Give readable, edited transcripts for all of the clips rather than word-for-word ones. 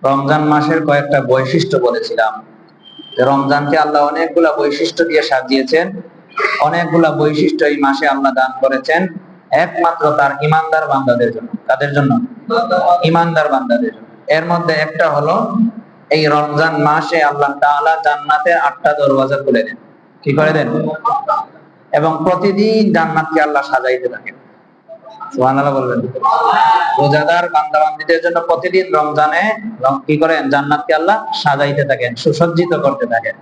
রমজান মাসের কয়েকটা বৈশিষ্ট্য বলেছিলাম যে রমজানকে আল্লাহ অনেকগুলা বৈশিষ্ট্য দিয়ে সাজিয়েছেন। অনেকগুলা বৈশিষ্ট্য এই মাসে আল্লাহ দান করেছেন একমাত্র তার ইমানদার বান্দাদের জন্য। কাদের জন্য? ইমানদার বান্দাদের জন্য। এর মধ্যে একটা হলো এই রমজান মাসে আল্লাহ তাআলা জান্নাতের 8টা দরওয়াজা খুলে দেন। কি করে দেন? এবং প্রতিদিন জান্নাতকে আল্লাহ সাজাইতে থাকেন। সুবহানাল্লাহ বলবেন। রোজাদার বান্দাবান্দীদের জন্য প্রতিদিন রমজানে কি করেন? জান্নাতকে আল্লাহ সাজাইতে থাকেন, সুসজ্জিত করতে থাকেন।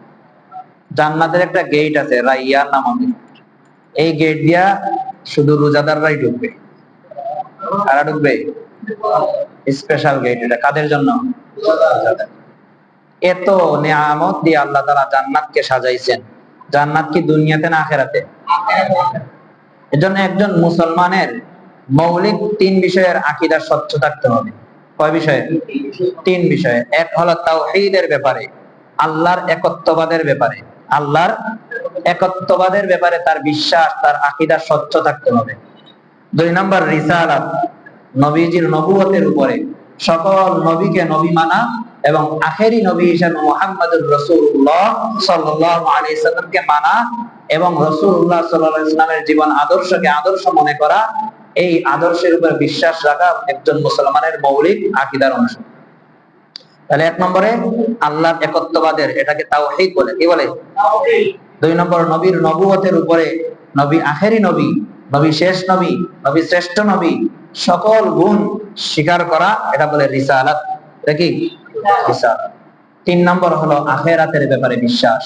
জান্নাতের একটা গেট আছে, রাইয়ান নামে। এই গেট দিয়া শুধু রোজাদাররাই ঢুকবে। কারা ঢুকবে? Special gate. এটা কাদের জন্য? এত নিয়ামত দিয়ে আল্লাহ তাআলা জান্নাতকে সাজাইছেন। জান্নাত কি দুনিয়াতে না আখিরাতে? এজন্য একজন মুসলমানের মৌলিক 3 বিষয়ের আকীদা স্বচ্ছ থাকতে হবে। কয় বিষয়ে? 3 বিষয়ে। এক হলো তাওহীদের ব্যাপারে, আল্লাহর একত্ববাদের ব্যাপারে। আল্লাহর একত্ববাদের ব্যাপারে তার বিশ্বাস, তার আকীদা স্বচ্ছ থাকতে হবে। 2 নম্বর রিসালাত, নবীজির নবুয়তের উপরে সকল নবীকে নবী মানা এবং আখেরি নবী হিসেবে মুহাম্মদুর রাসূলুল্লাহ সাল্লাল্লাহু আলাইহি সাল্লামকে মানা এবং রাসূলুল্লাহ সাল্লাল্লাহু আলাইহি সাল্লামের জীবন আদর্শকে আদর্শ মনে করা, এই আদর্শের উপর বিশ্বাস রাখা একজন মুসলমানের মৌলিক আকীদার অংশ। তাহলে 1 নম্বরে আল্লাহর একত্ববাদের, এটাকে তাওহীদ বলে। কি বলে? তাওহীদ। 2 নম্বর নবীর নবুয়তের উপরে, নবী আখেরি নবী, নবী শেষ নবী, নবী শ্রেষ্ঠ নবী, সকল গুণ স্বীকার করা, এটা বলে রিসালাত। এটা কি? রিসালাত। 3 নম্বর হলো আখিরাতের ব্যাপারে বিশ্বাস।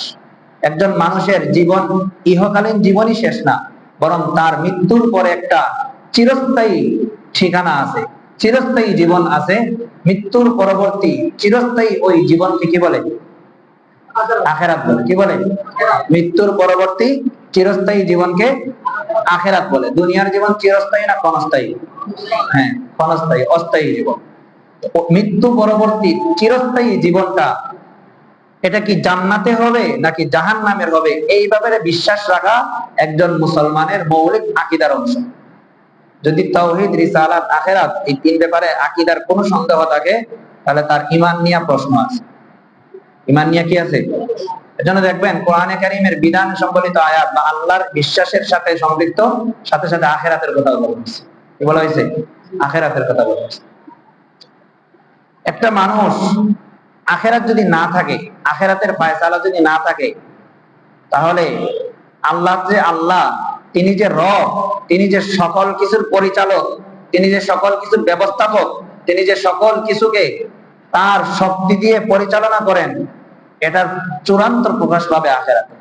একজন মানুষের জীবন ইহকালীন জীবনই শেষ না, বরং তার মৃত্যুর পরে একটা চিরস্থায়ী ঠিকানা আছে, চিরস্থায়ী জীবন আছে। মৃত্যুর পরবর্তী চিরস্থায়ী ওই জীবনকে কি বলে? আখিরাত বলে। কি বলে? মৃত্যুর পরবর্তী চিরস্থায়ী জীবনকে আখিরাত বলে। দুনিয়ার জীবন চিরস্থায়ী না ক্ষণস্থায়ী? হ্যাঁ, ক্ষণস্থায়ী, অস্থায়ী জীবন। মৃত্যু পরবর্তী চিরস্থায়ী জীবনটা, এটা কি জান্নাতে হবে নাকি জাহান্নামের হবে, এই ব্যাপারে বিশ্বাস রাখা একজন মুসলমানের মৌলিক আকীদার অংশ। যদি তাওহীদ, রিসালাত, আখিরাত এই 3 ব্যাপারে আকীদার কোনো সন্দেহ থাকে, তাহলে তার ঈমান নিয়ে প্রশ্ন আছে। ঈমান নিয়ে কি আছে? এজন্য দেখবেন কোরআনে কারীমের বিধান সম্বলিত আয়াত বা আল্লাহর বিশ্বাসের সাথে সম্পৃক্ত সাথে সাথে আখিরাতের কথা বলা হয়েছে। কি বলা হয়েছে? আখিরাতের কথা বলা হয়েছে। একটা মানুষ আখিরাত যদি না থাকে, আখিরাতের ফয়সালা যদি না থাকে, তাহলে আল্লাহ যে আল্লাহ, তিনি যে রব, তিনি যে সকল কিছুর পরিচালক, তিনি যে সকল কিছুর ব্যবস্থাপক, তিনি যে সকল কিছুকে তার শক্তি দিয়ে পরিচালনা করেন, এটার চূড়ান্ত প্রকাশ পাবে আখিরাতে।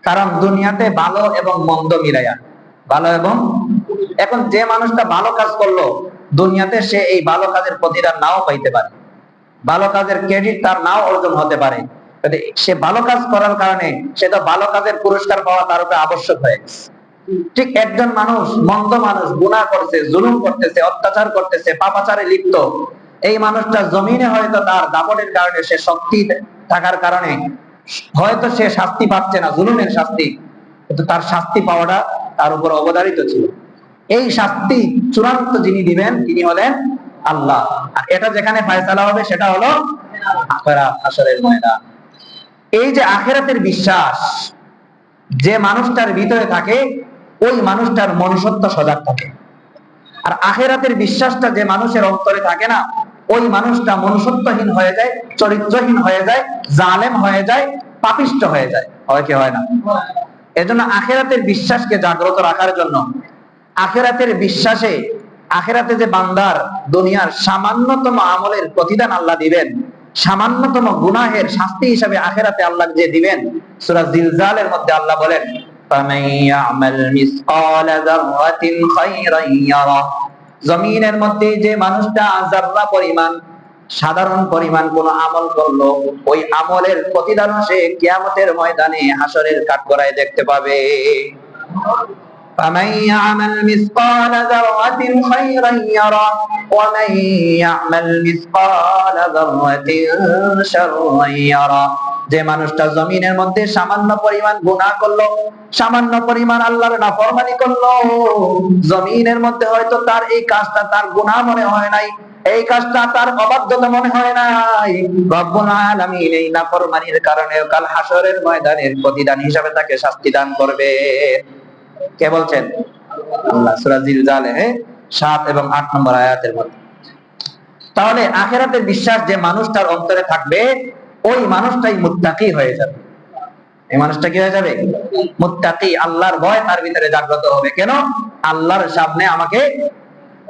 কারণ দুনিয়াতে ভালো এবং মন্দ মিলাইয়া, ভালো এবং, এখন যে মানুষটা ভালো কাজ করলো দুনিয়াতে, সে এই ভালো কাজের প্রতিদান নাও পাইতে পারে, ভালো কাজের ক্রেডিট তার নাও অর্জন হতে পারে। সে ভালো কাজ করার কারণে সে তো ভালো কাজের পুরস্কার পাওয়া তার উপরে আবশ্যক হয়ে গেছে। ঠিক একজন মানুষ, মন্দ মানুষ, গুনাহ করছে, জুলুম করতেছে, অত্যাচার করতেছে, পাপাচারে লিপ্ত, এই মানুষটা জমিনে হয়তো তার দাপটের কারণে, সে শক্তি থাকার কারণে হয়তো সে শাস্তি পাচ্ছে না, জুলুমের শাস্তি, কিন্তু তার শাস্তি পাওয়াটা তার উপর অবধারিত ছিল। এই শাস্তি চূড়ান্ত যিনি দিবেন তিনি হলেন আল্লাহ। আর এটা যেখানে ফয়সালা হবে সেটা হলো আখিরাত, হাশরের ময়দান। এই যে আখিরাতের বিশ্বাস যে মানুষটার ভিতরে থাকে, ওই মানুষটার মনুষ্যত্ব সজাগ থাকে। আর আখিরাতের বিশ্বাসটা যে মানুষের অন্তরে থাকে না, ওই মানুষটা মনুষ্যত্বহীন হয়ে যায়, চরিত্রহীন হয়ে যায়, জালেম হয়ে যায়, পাপিষ্ঠ হয়ে যায়। হয় কি হয় না? এজন্য আখিরাতের বিশ্বাসকে জাগ্রত রাখার জন্য, আখিরাতের বিশ্বাসে, আখিরাতে যে বান্দার দুনিয়ার সামান্যতম আমলের প্রতিদান আল্লাহ দিবেন, সামান্যতম গুনাহের শাস্তি হিসাবে আখিরাতে আল্লাহ যে দিবেন, সূরা জিলজালের মধ্যে আল্লাহ বলেন, ফামান ইয়ামাল মিসকালা যাররাতিন খায়রান ইয়ারা। জমিনের মধ্যে যে মানুষটা যাররা পরিমাণ, সাধারণ পরিমাণ কোন আমল করলো, ওই আমলের প্রতিদান সে কিয়ামতের ময়দানে, হাশরের কাঠগড়ায় দেখতে পাবে। فمن يعمل مثقال ذرة خيرا يره ومن يعمل مثقال ذرة شرا يره। যে মানুষটা জমিনের মধ্যে সামান্য পরিমাণ গুনাহ করলো, সামান্য পরিমাণ আল্লাহর নাফরমানি করলো, জমিনের মধ্যে হয়তো তার এই কাজটা তার গুনাহ মনে হয় নাই, এই কাজটা তার অবাধ্যতা মনে হয় নাই, রব্বুল আলামিন এই নাফরমানির কারণে কাল হাসরের ময়দানের প্রতিদান হিসাবে তাকে শাস্তি দান করবে। কে বলছেন? আল্লাহ। সূরা জিলজালে 7 এবং 8 নম্বর আয়াতের মধ্যে। তাহলে আখিরাতের বিশ্বাস যে মানুষটার অন্তরে থাকবে, ওই মানুষটাই মুত্তাকি হয়ে যাবে। এই মানুষটা কি হয়ে যাবে? মুত্তাকি। আল্লাহর ভয় তার ভিতরে জাগ্রত হবে। কেন? আল্লাহর সামনে আমাকে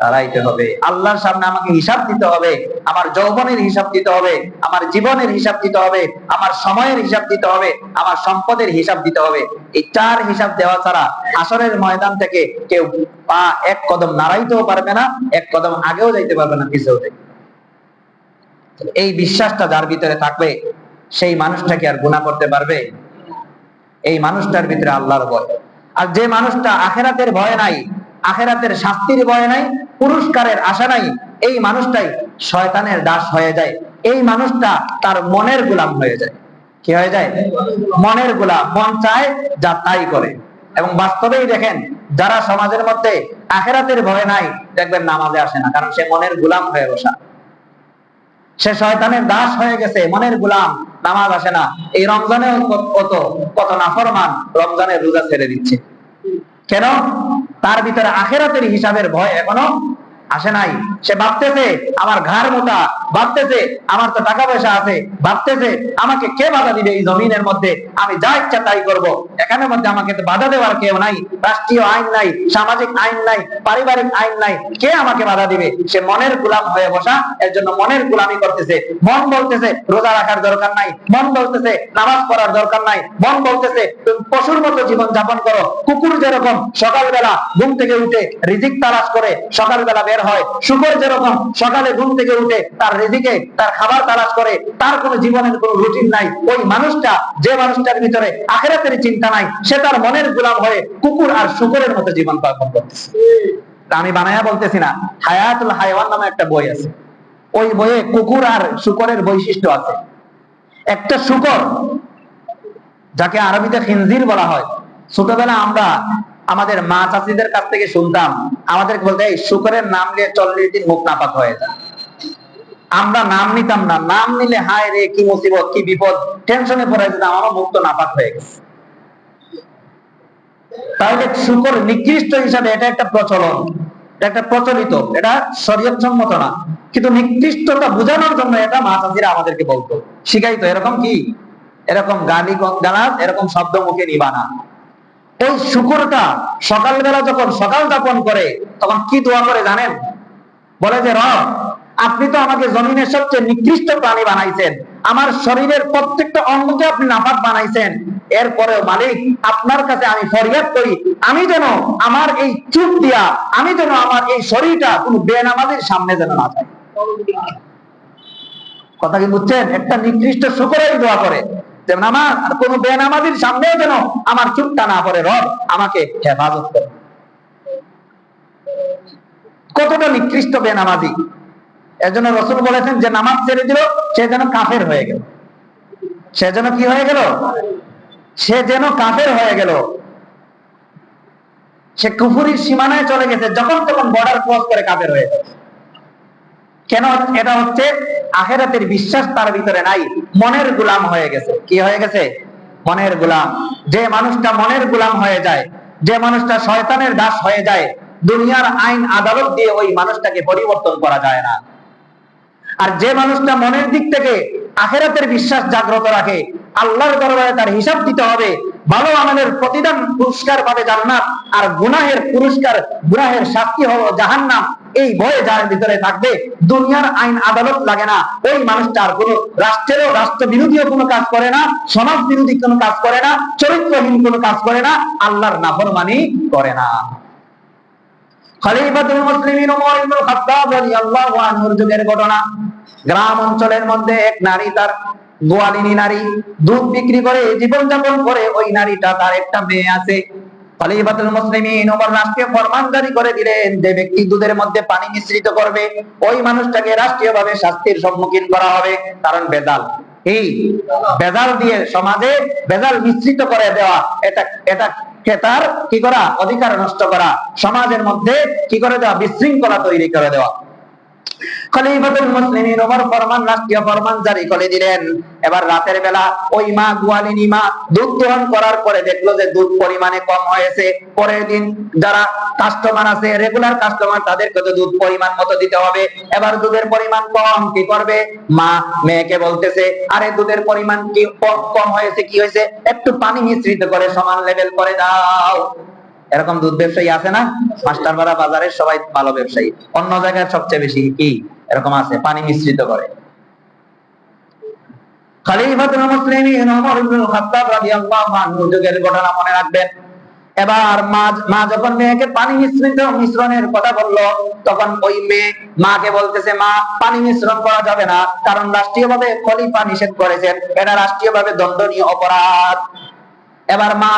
দাঁড়াইতে হবে, আল্লাহর সামনে আমাকে হিসাব দিতে হবে, আমার যৌবনের হিসাব দিতে হবে, আমার জীবনের হিসাব দিতে হবে, আমার সময়ের হিসাব দিতে হবে, আমার সম্পদের হিসাব দিতে হবে। এই 4 হিসাব দেওয়া ছাড়া হাসরের ময়দান থেকে কেউ পা এক কদম নাড়াইতেও পারবে না, এক কদম আগেও যাইতে পারবে না, পিছেও যাইতে। এই বিশ্বাসটা যার ভিতরে থাকবে, সেই মানুষটা কি আর গুনাহ করতে পারবে? এই মানুষটার ভিতরে আল্লাহর ভয়। আর যে মানুষটা আখিরাতের ভয় নাই, আখিরাতের শাস্তির ভয় নাই, পুরস্কারের আশা নাই, এই মানুষটাই শয়তানের দাস হয়ে যায়। এই মানুষটা তার মনের গোলাম হয়ে যায়। কি হয়ে যায়? মনের গোলাম। মন চায় যা তাই করে। এবং বাস্তবেই দেখেন, যারা সমাজের মধ্যে আখিরাতের ভয় নাই, দেখবেন নামাজে আসে না, কারণ সে মনের গোলাম হয়ে বসা। সে শয়তানের দাস হয়ে গেছে, মনের গোলাম, নামাজ আসে না। এই রমজানে কত নাফরমান রমজানের রোজা ছেড়ে দিচ্ছে। কেন? তার ভিতরে আখিরাতের হিসাবের ভয় এখনো আসে নাই। সে ভাবতেছে আমার ঘাড় মোটা, ভাবতেছে আমার তো টাকা পয়সা আছে, ভাবতেছে আমাকে কে বাধা দিবে এই জমিনের মধ্যে, আমি যা ইচ্ছা তাই করবো। এখানের মধ্যে আমাকে তো বাধা দেওয়ার কেউ নাই, রাষ্ট্রীয় আইন নাই, সামাজিক আইন নাই, পারিবারিক আইন নাই, কে আমাকে বাধা দিবে? সে মনের গোলাম হয়ে বসা, এর জন্য মনের গোলামি করতেছে। মন বলতেছে রোজা রাখার দরকার নাই, মন বলতেছে নামাজ পড়ার দরকার নাই, মন বলতেছে তুমি পশুর মতো জীবন যাপন করো। কুকুর যেরকম সকালবেলা ঘুম থেকে উঠে রিজিক তালাশ করে সকালবেলা বের হয়, শুকর যেরকম সকালে ঘুম থেকে উঠে তার রিজিকে তার খাবার তালাশ করে, তার কোনো জীবনের কোনো রুটিন নাই। ওই মানুষটা, যে মানুষটার ভিতরে আখিরাতের চিন্তা নাই, সে তার মনের গোলাম হয়ে কুকুর আর শুকরের মতো জীবন যাপন করতেছে। আমি বানায়া বলতেছি না, হায়াতুল হায়াওয়ান নামে একটা বই আছে। ওই বইয়ে কুকুর আর শুকরের বৈশিষ্ট্য আছে। একটা শুকর, যাকে আরবিতে খিনজির বলা হয়, ছোটবেলা আমরা আমাদের মা চাচিদের কাছ থেকে শুনতাম, আমাদের বলতে এই শুকরের নাম নিয়ে 40 দিন মুখ নাপাক হয়ে যায়। আমরা নাম নিতাম না, নাম নিলে হায় রে কি মুসিবত, কি বিপদ, টেনশনে পড়ে যেতাম, আমার মুখ তো নাপাক হয়ে গেছে। তাহলে শুকর নিকৃষ্ট হিসাবে এটা একটা প্রচলন, একটা প্রচলিত, এটা শরীয়ত সম্মত না, কিন্তু নিকৃষ্টতা বোঝানোর জন্য এটা মা চাচিরা আমাদেরকে বলতো, শিখাইতো। এরকম কি, এরকম গালি গালাজ, এরকম শব্দ মুখে নিবা না। ওই শুকরটা সকালবেলা যখন সকাল যাপন করে, তখন কি দোয়া করে জানেন? বলে যে রব, আপনি তো আমাকে জমিনের সবচেয়ে নিকৃষ্ট প্রাণী বানাইছেন, আমার শরীরের প্রত্যেকটা অঙ্গকে আপনি নাপাক বানাইছেন, এরপরেও মালিক আপনার কাছে আমি ফরিয়াদ করি, আমি যেন আমার এই চুপ দিয়া, আমি যেন আমার এই শরীরটা কোন বেনামাজির সামনে যেন না যায়। কথা কি বুঝছেন? একটা নিকৃষ্ট শুকরের দোয়া করে, যেমন আমার কোন বেনামাজির সামনেও যেন আমার চুপটা না পড়ে, রব আমাকে হেফাজত করে। কতটা নিকৃষ্ট বেনামাজি! এর জন্য রাসূল বলেছেন, যে নামাজ ছেড়ে দিল সে যেন কাফের হয়ে গেল। সে যেন কি হয়ে গেল? সে যেন কাফের হয়ে গেল। সে কুফরির সীমানায় চলে গেছে, যখন তখন বর্ডার ক্রস করে কাফের হয়ে গেছে। কেন? এটা হচ্ছে আখিরাতের বিশ্বাস তার ভিতরে নাই, মনের গোলাম হয়ে গেছে। কি হয়ে গেছে? মনের গোলাম। যে মানুষটা মনের গোলাম হয়ে যায়, যে মানুষটা শয়তানের দাস হয়ে যায়, দুনিয়ার আইন আদালত দিয়ে ওই মানুষটাকে পরিবর্তন করা যায় না। আর যে মানুষটা মনের দিক থেকে আখিরাতের বিশ্বাস জাগ্রত রাখে, আল্লাহর দরবারে তার হিসাব দিতে হবে, ভালো আমলের প্রতিদান পুরস্কার পাবে জান্নাত, আর গুনাহের পুরস্কার, গুনাহের শাস্তি হলো জাহান্নাম, এই ভয়ে যার ভিতরে থাকবে, দুনিয়ার আইন আদালত লাগে না। ওই মানুষটা আর কোনো রাষ্ট্রেরও, রাষ্ট্র বিরোধীও কোনো কাজ করে না, সমাজ বিরোধী কোনো কাজ করে না, চরিত্রহীন কোনো কাজ করে না, আল্লাহর নাফরমানি করে না। খলিফাতুল মুসলিমিন ওমর ইবনে খাত্তাব রাদিয়াল্লাহু আনহুর যুগের ঘটনা। গ্রাম অঞ্চলের মধ্যে এক নারী, তার গোয়ালিনী নারী, দুধ বিক্রি করে জীবন যাপন করে। ওই নারীটা, তার একটা মেয়ে আছে। খলিফাতুল মুসলিমিন ওমর রাষ্ট্রীয় ফরমান জারি করে দিলেন, যে ব্যক্তি দুধের মধ্যে পানি মিশ্রিত করবে, ওই মানুষটাকে রাষ্ট্রীয়ভাবে শাস্তির সম্মুখীন করা হবে। কারণ বেজাল, এই বেজাল দিয়ে সমাজে বেজাল মিশ্রিত করে দেওয়া, এটা ক্রেতার কি করা, অধিকার নষ্ট করা, সমাজের মধ্যে কি করে দেওয়া, বিশৃঙ্খলা তৈরি করে দেওয়া। খলিফাতুল মুসলিমিন ওমর ফরমান, রাষ্ট্রীয় ফরমান জারি করে দিলেন। এবার রাতের বেলা ওই মা, গোয়ালিনী মা দুধ দোহন করার পরে দেখলো যে দুধ পরিমাণে কম হয়েছে। পরের দিন যারা কাস্টমার আছে, রেগুলার কাস্টমার, তাদেরকে তো দুধ পরিমাণ মতো দিতে হবে। এবার দুধের পরিমাণ কম, কি করবে? মা মেয়েকে বলতেছে, আরে দুধের পরিমাণ কি কম হয়েছে, কি হয়েছে, একটু পানি মিশ্রিত করে সমান লেভেল করে দাও। এরকম দুধ ব্যবসায়ী আছে না? মাস্টারপাড়া বাজারের সবাই ভালো ব্যবসায়ী, অন্য জায়গায় সবচেয়ে বেশি কি এরকম আছে, পানি মিশ্রিত করে। খলিফাতুল মুসলিমিন ওমর ইবনুল খাত্তাব রাদিয়াল্লাহু আনহু যুগের ঘটনা মনে রাখবেন। এবার মা যখন মেয়েকে পানি মিশ্রণের কথা বললো, তখন ওই মেয়ে মাকে বলতেছে, মা পানি মিশ্রণ করা যাবে না, কারণ রাষ্ট্রীয়ভাবে খলিফা নিষেধ করেছেন, এটা রাষ্ট্রীয়ভাবে দণ্ডনীয় অপরাধ। এবার মা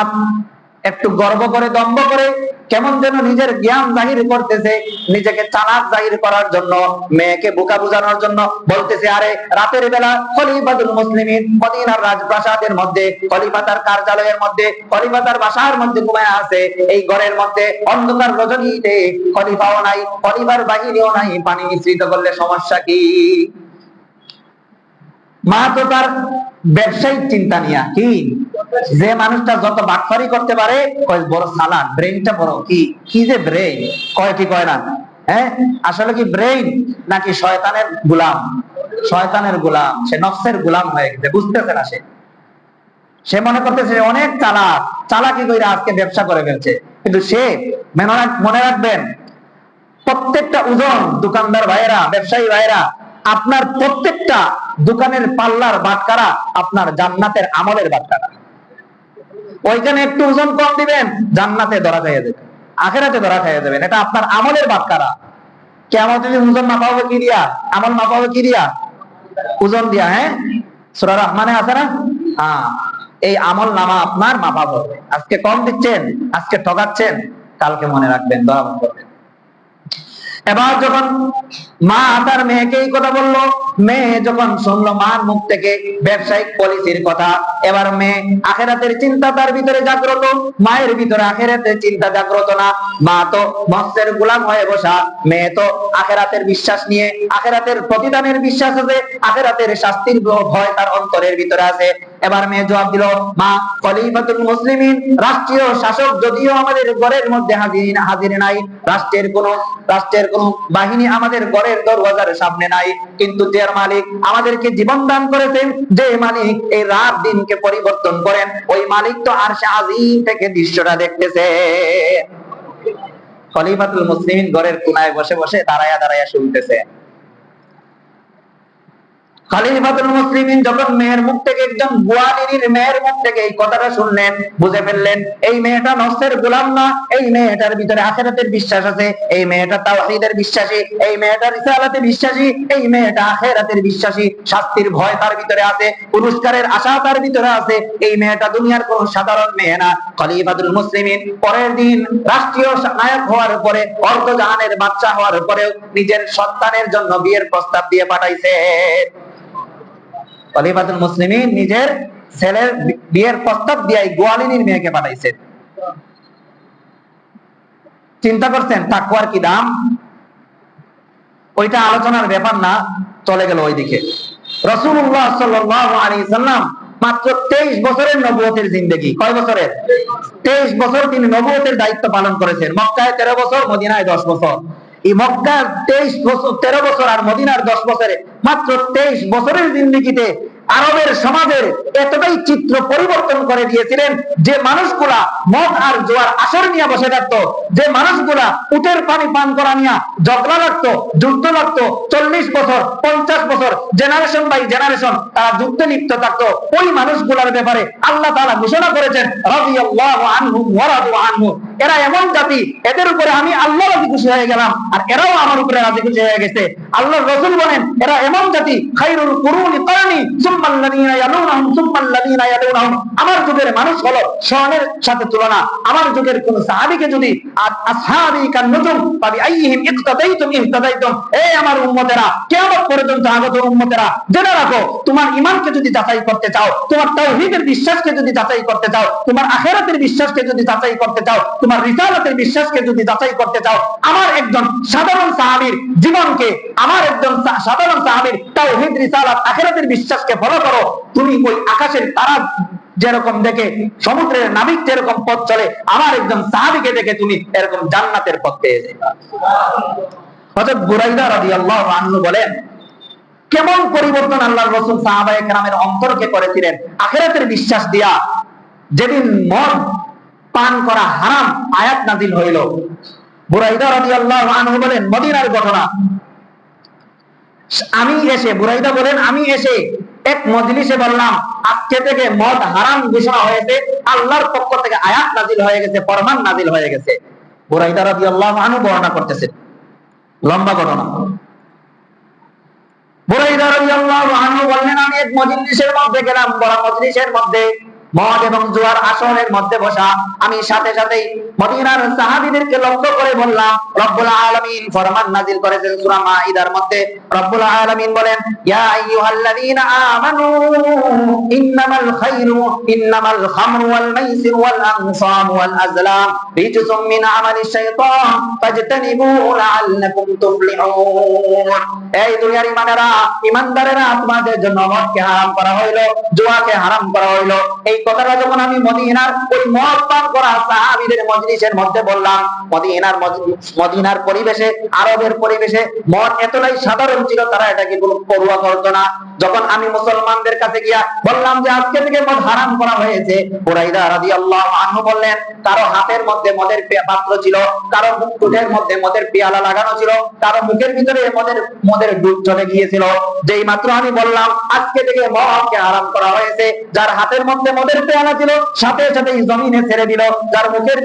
একটু গর্ব করে, দম্ভ করে, কেমন যেন নিজের জ্ঞান জাহির করতেছে, নিজেকে চালাক জাহির করার জন্য, মেয়েকে বোকা বুঝানোর জন্য বলতেছে, আরে রাতের বেলা খলিফাতুল মুসলিমিন মদিনার রাজপ্রাসাদের মধ্যে, খলিফা তার কার্যালয়ের মধ্যে, খলিফা তার বাসার মধ্যে ঘুমায় আছে। এই ঘরের মধ্যে অন্ধকার রজনীতে খলিফাও নাই, খলিফার বাহিনীও নাই, পানি মিশ্রিত করলে সমস্যা কি? মা তো তার ব্যবসায়িক চিন্তা নিয়া, কি যে মানুষটা যত বাটফারি করতে পারে, বড় চালাক, ব্রেইনটা বড়, কি যে ব্রেইন, কয় কি কয় না? হ্যাঁ, আসলে কি ব্রেইন নাকি শয়তানের গোলাম? শয়তানের গোলাম, সে নফসের গোলাম হয়ে গেছে, বুঝতেছে না। সে মনে করতেছে অনেক চালাক, চালাকি কইরা আজকে ব্যবসা করে ফেলছে। কিন্তু সে মনে রাখবেন, প্রত্যেকটা ওজন, দোকানদার ভাইয়েরা, ব্যবসায়ী ভাইয়েরা, আপনার প্রত্যেকটা দোকানের পাল্লার বাটকারা আপনার জান্নাতের আমলের বাটকারা। ওইখানে একটু ওজন কম দিবেন, জান্নাতে ধরা খাইয়া যাবেন, আখিরাতে ধরা খাইয়া যাবেন। এটা আপনার আমলের বাটকারা। কিয়ামতে ওজন মাপা হবে কি দিয়া? আমল মাপা হবে কি দিয়া? ওজন দিয়া। হ্যাঁ, সূরা রহমানে আছে না? হ্যাঁ, এই আমল নামা আপনার মাপা হবে। আজকে কম দিচ্ছেন, আজকে ঠকাচ্ছেন, কালকে মনে রাখবেন ধরা পড়বেন। এবার যখন মা তার মেয়েকে এই কথা বললো, মেয়ে যখন শুনলো মার মুখ থেকে ব্যবসায়িক পলিসির কথা, এবার মেয়ে আখিরাতের চিন্তা তার ভিতরে জাগ্রত, মায়ের ভিতরে আখিরাতের চিন্তা জাগ্রত না। মা তো নফসের গোলাম হয়ে বসা, মেয়ে তো আখিরাতের বিশ্বাস নিয়ে, আখিরাতের প্রতিদানের বিশ্বাস আছে, আখিরাতের শাস্তির ভয় তার অন্তরের ভিতরে আছে। এবার মেয়ে জবাব দিল, মা খলিফাতুল মুসলিমিন রাষ্ট্রীয় শাসক যদিও আমাদের ঘরের মধ্যে হাজির নাই, রাষ্ট্রের কোন বাহিনী আমাদের ঘরের দরওয়াজার সামনে নাই, কিন্তু যে মালিক আমাদেরকে জীবন দান করেছেন, যে মালিক এই রাত দিনকে পরিবর্তন করেন, ওই মালিক তো আরশে আজিম থেকে দৃশ্যটা দেখতেছে। খলিফাতুল মুসলিমিন ঘরের কোনায় বসে বসে দাঁড়ায়া শুনতেছে। খলিফাতুল মুসলিমিন যখন মেয়ের মুখ থেকে, একজন গোয়ালিনীর মেয়ের মুখ থেকে এই কথাটা শুনলেন, বুঝে ফেললেন এই মেয়েটা নফসের গোলাম না, এই মেয়েটার ভিতরে আখিরাতের বিশ্বাস আছে, এই মেয়েটা তাওহীদের বিশ্বাসী, এই মেয়েটা রিসালাতে বিশ্বাসী, এই মেয়েটা আখিরাতের বিশ্বাসী, শাস্তির ভয় তার ভিতরে আছে, পুরস্কারের আশা তার ভিতরে আছে, এই মেয়েটা দুনিয়ার কোন সাধারণ মেয়ে না। খলিফাতুল মুসলিমিন পরের দিন রাষ্ট্রীয় নায়ক হওয়ার পরে, অর্ধজাহানের বাদশা হওয়ার পরেও নিজের সন্তানের জন্য বিয়ের প্রস্তাব দিয়ে পাঠাইছে। খলিফাতুল মুসলিমিন নিজের ছেলের বিয়ের প্রস্তাব দিয়ে গোয়ালিনীর মেয়েকে পাঠাইছেন। চিন্তা করছেন তাকওয়ার কি দাম? ওইটা আলোচনার ব্যাপার না, চলে গেল ওইদিকে। রাসূলুল্লাহ সাল্লাল্লাহু আলাইহি সাল্লাম মাত্র 23 বছরের নবুয়তের জিন্দেগি। কয় বছরের? 23 বছর তিনি নবুয়তের দায়িত্ব পালন করেছেন। মক্কায় 13 বছর, মদিনায় 10 বছর। এই মক্কার 23 বছর, 13 বছর আর মদিনার 10 বছরে, মাত্র 23 বছরের জিন্দেগিতে আরবের সমাজের এতটাই চিত্র পরিবর্তন করে দিয়েছিলেন, যে মানুষগুলা মদ আর জোয়ার আসর নিয়ে বসে থাকতো, যে মানুষগুলা উটের পানি পান করা নিয়ে ঝগড়া লাগতো, যুদ্ধ লাগতো, 40 বছর 50 বছর জেনারেশন বাই জেনারেশন তারা যুদ্ধে লিপ্ত থাকতো, ওই মানুষগুলার ব্যাপারে আল্লাহ তাআলা ঘোষণা করেছেন রাদিয়াল্লাহু আনহুম ওয়া রাদু আনহু, এরা এমন জাতি, এদের উপরে আমি আল্লাহ রাজি খুশি হয়ে গেলাম, আর এরাও আমার উপরে রাজি খুশি হয়ে গেছে। আল্লাহর রাসূল বলেন এরা এমন জাতি, খায়রুল কুরুনি কারনি সুম্মাল্লাযীনা ইয়ালুনহুম সুম্মাল্লাযীনা ইয়ালুনহুম, আমার যুগের মানুষ হলো শনের সাথে তুলনা। আমার যুগের কোন সাহাবীকে যদি আসহাবী কান নুজুম ফাবি আইয়িহিম ইক্তাদাইতুম ইহতাদাইতুম, এই আমার উম্মতেরা, কিয়ামত পর্যন্ত আগত উম্মতেরা, জেনে রাখো তোমার ঈমানকে যদি যাচাই করতে চাও, তোমার তাওহীদের বিশ্বাসকে যদি যাচাই করতে চাও, তোমার আখিরাতের বিশ্বাসকে যদি যাচাই করতে চাও, তোমার তোমার রিসালাতের বিশ্বাসকে যদি যাচাই করতে চাও, আমার একজন সাধারণ সাহাবীর জীবনকে, আমার একজন সাধারণ সাহাবীর তাওহীদ রিসালাত আখিরাতের বিশ্বাসকে ফলো করো, তুমি ওই আকাশের তারা যেরকম দেখে, সমুদ্রের নাবিক যেরকম পথ চলে, আমার একজন সাহাবীকে দেখে তুমি এরকম জান্নাতের পথ পেয়ে যাবে। হযরত বুরাইদা রাদিয়াল্লাহু আনহু বলেন, কেমন পরিবর্তন আল্লাহর রাসূল সাহাবায়ে কেরামের অন্তরকে করেছিলেন আখিরাতের বিশ্বাস দিয়া। যেদিন মদ পান করা হারাম আয়াত নাযিল হইল, বুরাইদা রাদিয়াল্লাহু আনহু বলেন, মদিনার ঘটনা, বুরাইদা বলেন, আমি এসে এক মজলিসে বললাম, আজকে থেকে মদ হারাম ঘোষণা হয়েছে, আল্লাহর পক্ষ থেকে আয়াত নাযিল হয়ে গেছে, ফরমান নাযিল হয়ে গেছে। বুরাইদা রাদিয়াল্লাহু আনহু বর্ণনা করতেছেন, লম্বা ঘটনা। বুরাইদা রাদিয়াল্লাহু আনহু বললেন, আমি এক মজলিসের মধ্যে গেলাম, বড় মজলিসের মধ্যে মদ এবং জুয়ার আসরের মধ্যে বসা। আমি সাথে সাথেই মদিনার সাহাবীদেরকে লক্ষ্য করে বললাম, রব্বুল আলামিন ফরমান নাযিল করেছেন সূরা মাইদার মধ্যে। রব্বুল আলামিন বলেন, ইয়া আইয়ুহাল্লাযীনা আমানু ইন্নামাল খামরু ওয়াল মাইসিরু ওয়াল আনসাবু ওয়াল আজলাম রিজসুম মিন আমালিশ শাইতান ফাজতানিবুহু লাআল্লাকুম তুফলিহুন। এই দুনিয়ার ঈমানদারেরা, তোমাদের জন্য মদকে হারাম করা হইলো, জুয়াকে হারাম করা হইলো। এই কথাটা যখন আমি মদিনার ওই মদ পান করা সাহাবীদের মজলিসের মধ্যে বললাম, মদিনার পরিবেশে, আরবের পরিবেশে মদ এতটাই সাধারণ ছিল, তারা এটাকে কোনো পরোয়া করতো না। যখন আমি মুসলমানদের কাছে গিয়া বললাম যে আজকে থেকে মদ হারাম করা হয়েছে, বুরাইদা রাদিয়াল্লাহু আনহু বললেন, কারো হাতের মধ্যে মদের পাত্র ছিল, কারো মুখের মধ্যে মদের পেয়ালা লাগানো ছিল, কারো মুখের ভিতরে মদের ডুব চলে গিয়েছিল। যেই মাত্র আমি বললাম আজকে থেকে মদকে হারাম করা হয়েছে, যার হাতের মধ্যে মদের পেয়ালা ছিল সাথে সাথেই জমিনে ছেড়ে দিল, যার মুখের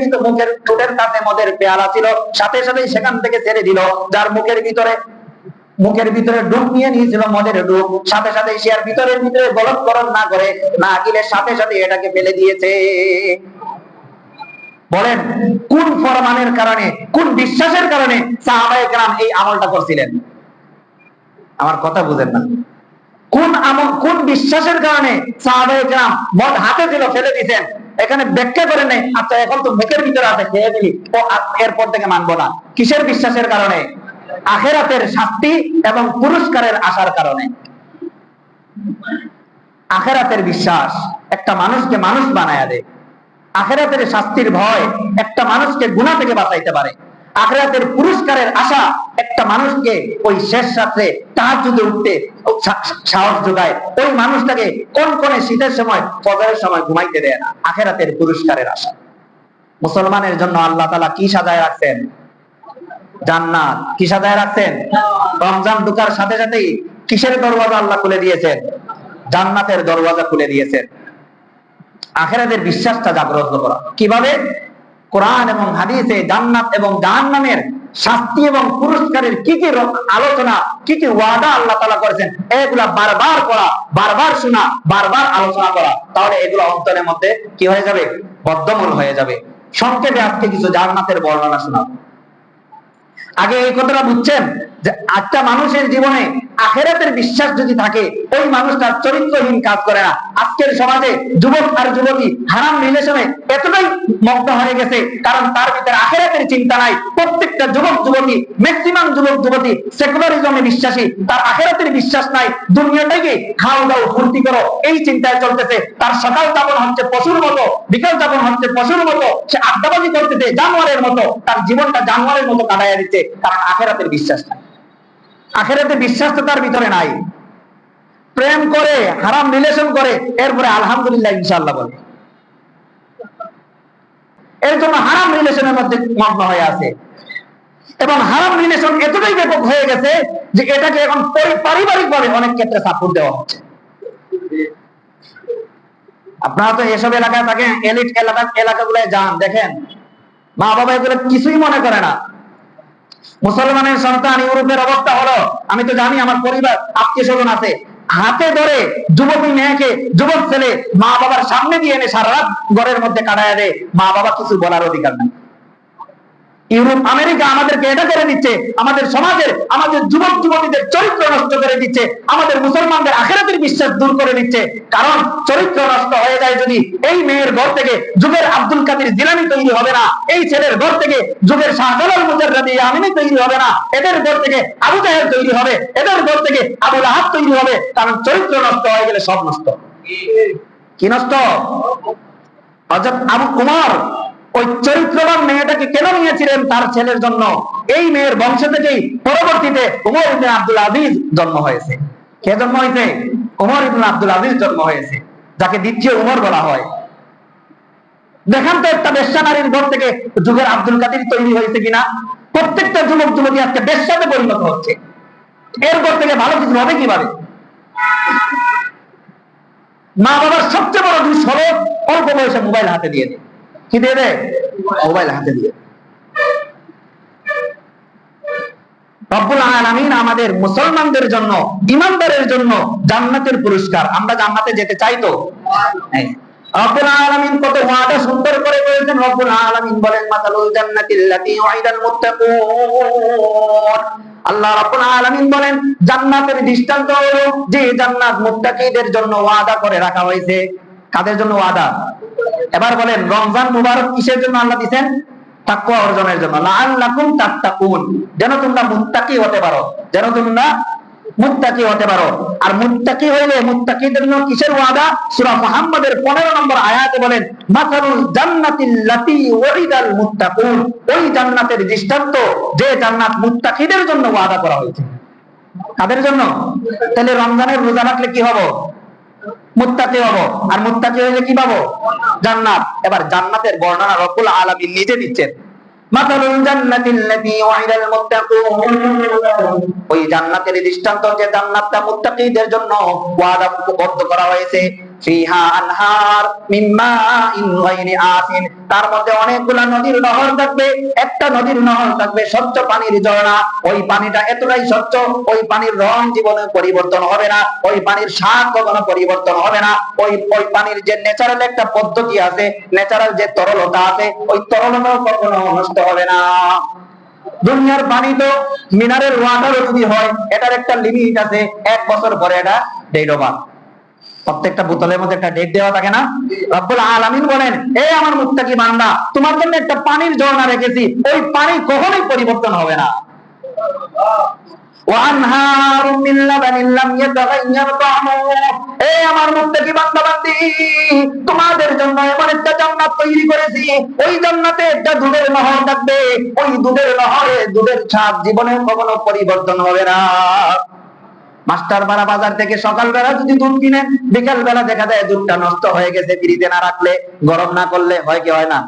ঠোঁটের কাছে মদের পেয়ালা ছিল সাথে সাথেই সেখান থেকে ছেড়ে দিল, যার মুখের ভিতরে ডুব নিয়ে নিয়েছিল মদের ডুব, সাথে সাথে সে আর ভিতরে গলৎকরণ না করে না গিলে সাথে সাথে এটাকে ফেলে দিয়েছে। বলেন, কোন ফরমানের কারণে, কোন বিশ্বাসের কারণে সাহাবায়ে কেরাম এই আমলটা করছিলেন? আমার কথা বুঝেন না? কোন বিশ্বাসের কারণে সাহাবায়ে কেরাম মদ হাতে ছিল ফেলে দিয়েছেন? এখানে ব্যাখ্যা করে নেই। আচ্ছা, এখন তো মুখের ভিতরে আছে, খেয়ে দিলি, ও এরপর থেকে মানবো না। কিসের বিশ্বাসের কারণে? আখিরাতের শাস্তি এবং পুরস্কারের আশার কারণে। আখিরাতের বিশ্বাস একটা মানুষকে মানুষ বানায়া দেয়। আখিরাতের শাস্তির ভয় একটা মানুষকে গুনাহ থেকে বাঁচাইতে পারে। আখিরাতের পুরস্কারের আশা একটা মানুষকে ওই শেষ রাতে তাহাজ্জুদে উঠতে সাহস যোগায়। ওই মানুষটাকে কোন শীতের সময়, ফজরের সময় ঘুমাইতে দেয় না। আখিরাতের পুরস্কারের আশা। মুসলমানের জন্য আল্লাহ তাআলা কি সাজায় রাখছেন? জান্নাত। কি সাজায় রাখছেন? রমজান ঢোকার সাথে সাথেই কিসের দরওয়াজা আল্লাহ খুলে দিয়েছেন? জান্নাতের দরওয়াজা খুলে দিয়েছেন। আখিরাতের বিশ্বাসটা জাগ্রত করা কিভাবে? কোরআন এবং হাদিসে জান্নাত এবং জাহান্নামের শাস্তি এবং পুরস্কারের কি কি আলোচনা, কি কি ওয়াদা আল্লাহ তাআলা করেছেন, এগুলা বারবার পড়া, বারবার শোনা, বারবার আলোচনা করা। তাহলে এগুলো অন্তরের মধ্যে কি হয়ে যাবে? বদ্ধমূল হয়ে যাবে। সংক্ষেপে আজকে কিছু জান্নাতের বর্ণনা শোনাবো। আগে এই কথাটা বুঝছেন যে একটা মানুষের জীবনে আখিরাতের বিশ্বাস যদি থাকে, ওই মানুষটার চরিত্রহীন কাজ করে না। আজকের সমাজে যুবক আর যুবতী হারাম রিলেশনে এতটাই মগ্ন হয়ে গেছে, কারণ তার ভিতরে আখিরাতের চিন্তা নাই। প্রত্যেকটা যুবক যুবতী, ম্যাক্সিমাম যুবক যুবতী সেকুলারিজমে বিশ্বাসী, তার আখিরাতের বিশ্বাস নাই। দুনিয়াটাকে খাও দাও ফুর্তি করো এই চিন্তায় চলতেছে। তার সকাল যাপন হচ্ছে পশুর মতো, বিকাল যাপন হচ্ছে পশুর মতো, সে আড্ডাবাজি করতেছে জানোয়ারের মতো, তার জীবনটা জানোয়ারের মতো কাটাইয়া দিচ্ছে, কারণ আখিরাতের বিশ্বাস নাই। আখিরাতে বিশ্বাস তো তার ভিতরে নাই। প্রেম করে, হারাম রিলেশন করে, এরপরে আলহামদুলিল্লাহ ইনশাআল্লাহ বলে। এর জন্য হারাম রিলেশনের মধ্যে মগ্ন হয়ে আছে, এবং হারাম রিলেশন এতটাই ব্যাপক হয়ে গেছে যে এটাকে এখন পারিবারিক ভাবে অনেক ক্ষেত্রে সাপোর্ট দেওয়া হচ্ছে। আপনারা তো এসব এলাকায় থাকেন, এলিট এলাকাগুলোয় যান, দেখেন মা বাবা এগুলো কিছুই মনে করে না। মুসলমানের সন্তান ইউরোপের অবস্থা হলো, আমি তো জানি, আমার পরিবার আত্মীয় স্বজন আছে, হাতে ধরে যুবতী মেয়েকে, যুবক ছেলে মা বাবার সামনে দিয়ে এনে সারা রাত ঘরের মধ্যে কাটাইয়া দেয়, মা বাবা কিছু বলার অধিকার নাই। ইউরোপ আমেরিকা আমাদেরকে এটা করে দিচ্ছে, আমাদের সমাজের আমাদের যুবক যুবতীদের চরিত্র নষ্ট করে দিচ্ছে, আমাদের মুসলমানদের আখিরাতের বিশ্বাস দূর করে দিচ্ছে। কারণ চরিত্র নষ্ট হয়ে যায় যদি, এই মেয়ের ঘর থেকে যুগের আব্দুল কাদের জিলানী তৈরি হবে না, এই ছেলের ঘর থেকে যুগের শাহজালাল মুজাররাদি আমিনী তৈরি হবে না, এদের ঘর থেকে আবু জাহেল তৈরি হবে, এদের ঘর থেকে আবু লাহাব তৈরি হবে। কারণ চরিত্র নষ্ট হয়ে গেলে সব নষ্ট। কি নষ্ট? হযরত আবু উমর ওই চরিত্রবান মেয়েটাকে কেন নিয়েছিলেন? তার ছেলের জন্য। এই মেয়ের বংশ থেকেই পরবর্তীতে উমর ইবনে আব্দুল আজিজ জন্ম হয়েছে। কে জন্ম হয়েছে? উমর ইবনে আব্দুল আজিজ জন্ম হয়েছে, যাকে দ্বিতীয় উমর বলা হয়। দেখান তো একটা বেশ্যা নারীর ঘর থেকে যুগের আব্দুল কাদের তৈরি হয়েছে কিনা? প্রত্যেকটা যুবক যুবতী আজকে বেশ্যাতে পরিণত হচ্ছে। এর ঘর থেকে ভালো কিছু হবে কিভাবে? মা বাবার সবচেয়ে বড় দোষ হলো অল্প বয়সে মোবাইল হাতে দিয়ে দেয়। কি দিয়ে দেয়? মোবাইল হাতে দিয়ে। রব্বুল আলামিন আমাদের মুসলমানদের জন্য, ঈমানদারের জন্য জান্নাতের পুরস্কার। আমরা জান্নাতে যেতে চাই তো? রব্বুল আলামিন কত ওয়াদা সুন্দর করে বলেছেন। রব্বুল আলামিন বলেন, মাতালুল জান্নাতিল্লাতী ওয়াইদাল মুত্তাকুন। আল্লাহ রাব্বুল আলামিন বলেন, জান্নাতের দৃষ্টান্ত হলো যে জান্নাত মুত্তাকীদের জন্য ওয়াদা করে রাখা হয়েছে। কাদের জন্য ওয়াদা? এবার বলেন, রমজান মুবারক কিসের জন্য আল্লাহ দিবেন? তাকওয়া অর্জনের জন্য। লাআল্লাকুম তাত্তাকুন, যেন তোমরা মুত্তাকি হতে পারো, যেন তোমরা মুত্তাকি হতে পারো। আর মুত্তাকি হইলে মুত্তাকিদের জন্য কিসের ওয়াদা? সূরা মুহাম্মাদের 15 নম্বর আয়াতে বলেন, মাসালুল জান্নাতিল্লাতী ওয়াইদাল মুত্তাকুন, ওই জান্নাতের দৃষ্টান্ত যে জান্নাত মুত্তাকিদের জন্য ওয়াদা করা হয়েছে। কাদের জন্য? তাহলে রমজানের রোজা রাখলে কি হবো? মুত্তাকি হবো। আর মুত্তাকি হইলে কি পাবো? জান্নাত। এবার জান্নাতের বর্ণনা রব্বুল আলামিন নিজে দিচ্ছেন। মাতালুল জান্নাতিল্লাতী ওয়াইদাল মুত্তাকুন, ওই জান্নাতের দৃষ্টান্ত যে জান্নাতটা মুত্তাকিদের জন্য ওয়াদাবদ্ধ করা হয়েছে। ফিহা আনহার মিন মাইন গায়রি আসিন, তার মধ্যে অনেকগুলা নদীর নহর থাকবে। একটা নদীর নহর থাকবে স্বচ্ছ পানির ঝর্ণা। ওই পানিটা এতটাই স্বচ্ছ, ওই পানির রং জীবনে পরিবর্তন হবে না, ওই পানির স্বাদ কখনো পরিবর্তন হবে না। ওই পানির যে ন্যাচারাল একটা পদ্ধতি আছে, ন্যাচারাল যে তরলতা আছে, ওই তরলতা কখনো নষ্ট হবে না। দুনিয়ার পানি তো মিনারেল ওয়াটারও যদি হয়, এটার একটা লিমিট আছে। 1 বছর পরে এটা ডেট ওভার। প্রত্যেকটা বোতলের মধ্যে একটা ডেট দেওয়া থাকে না? রব্বুল আলামিন বলেন, এই আমার মুত্তাকি বান্দা, তোমার জন্য একটা পানির ঝর্ণা রেখেছি, ওই পানি কখনোই পরিবর্তন হবে না। ওয়ানহারুম মিন লাবানিন লাম ইয়াতাগায়্যার তা'মুহু, এই আমার মুত্তাকি বান্দা বান্দি, তোমাদের জন্য এমন একটা জান্নাত তৈরি করেছি, ওই জান্নাতে একটা দুধের নহর থাকবে। ওই দুধের নহরে দুধের স্বাদ জীবনে কখনো পরিবর্তন হবে না। মাস্টার পাড়া বাজার থেকে সকালবেলা যদি দুধ কিনেন, বিকাল বেলা দেখা যায় দুধটা নষ্ট হয়ে গেছে। ফ্রিজে না রাখলে, গরম না করলে হয় কি হয় না?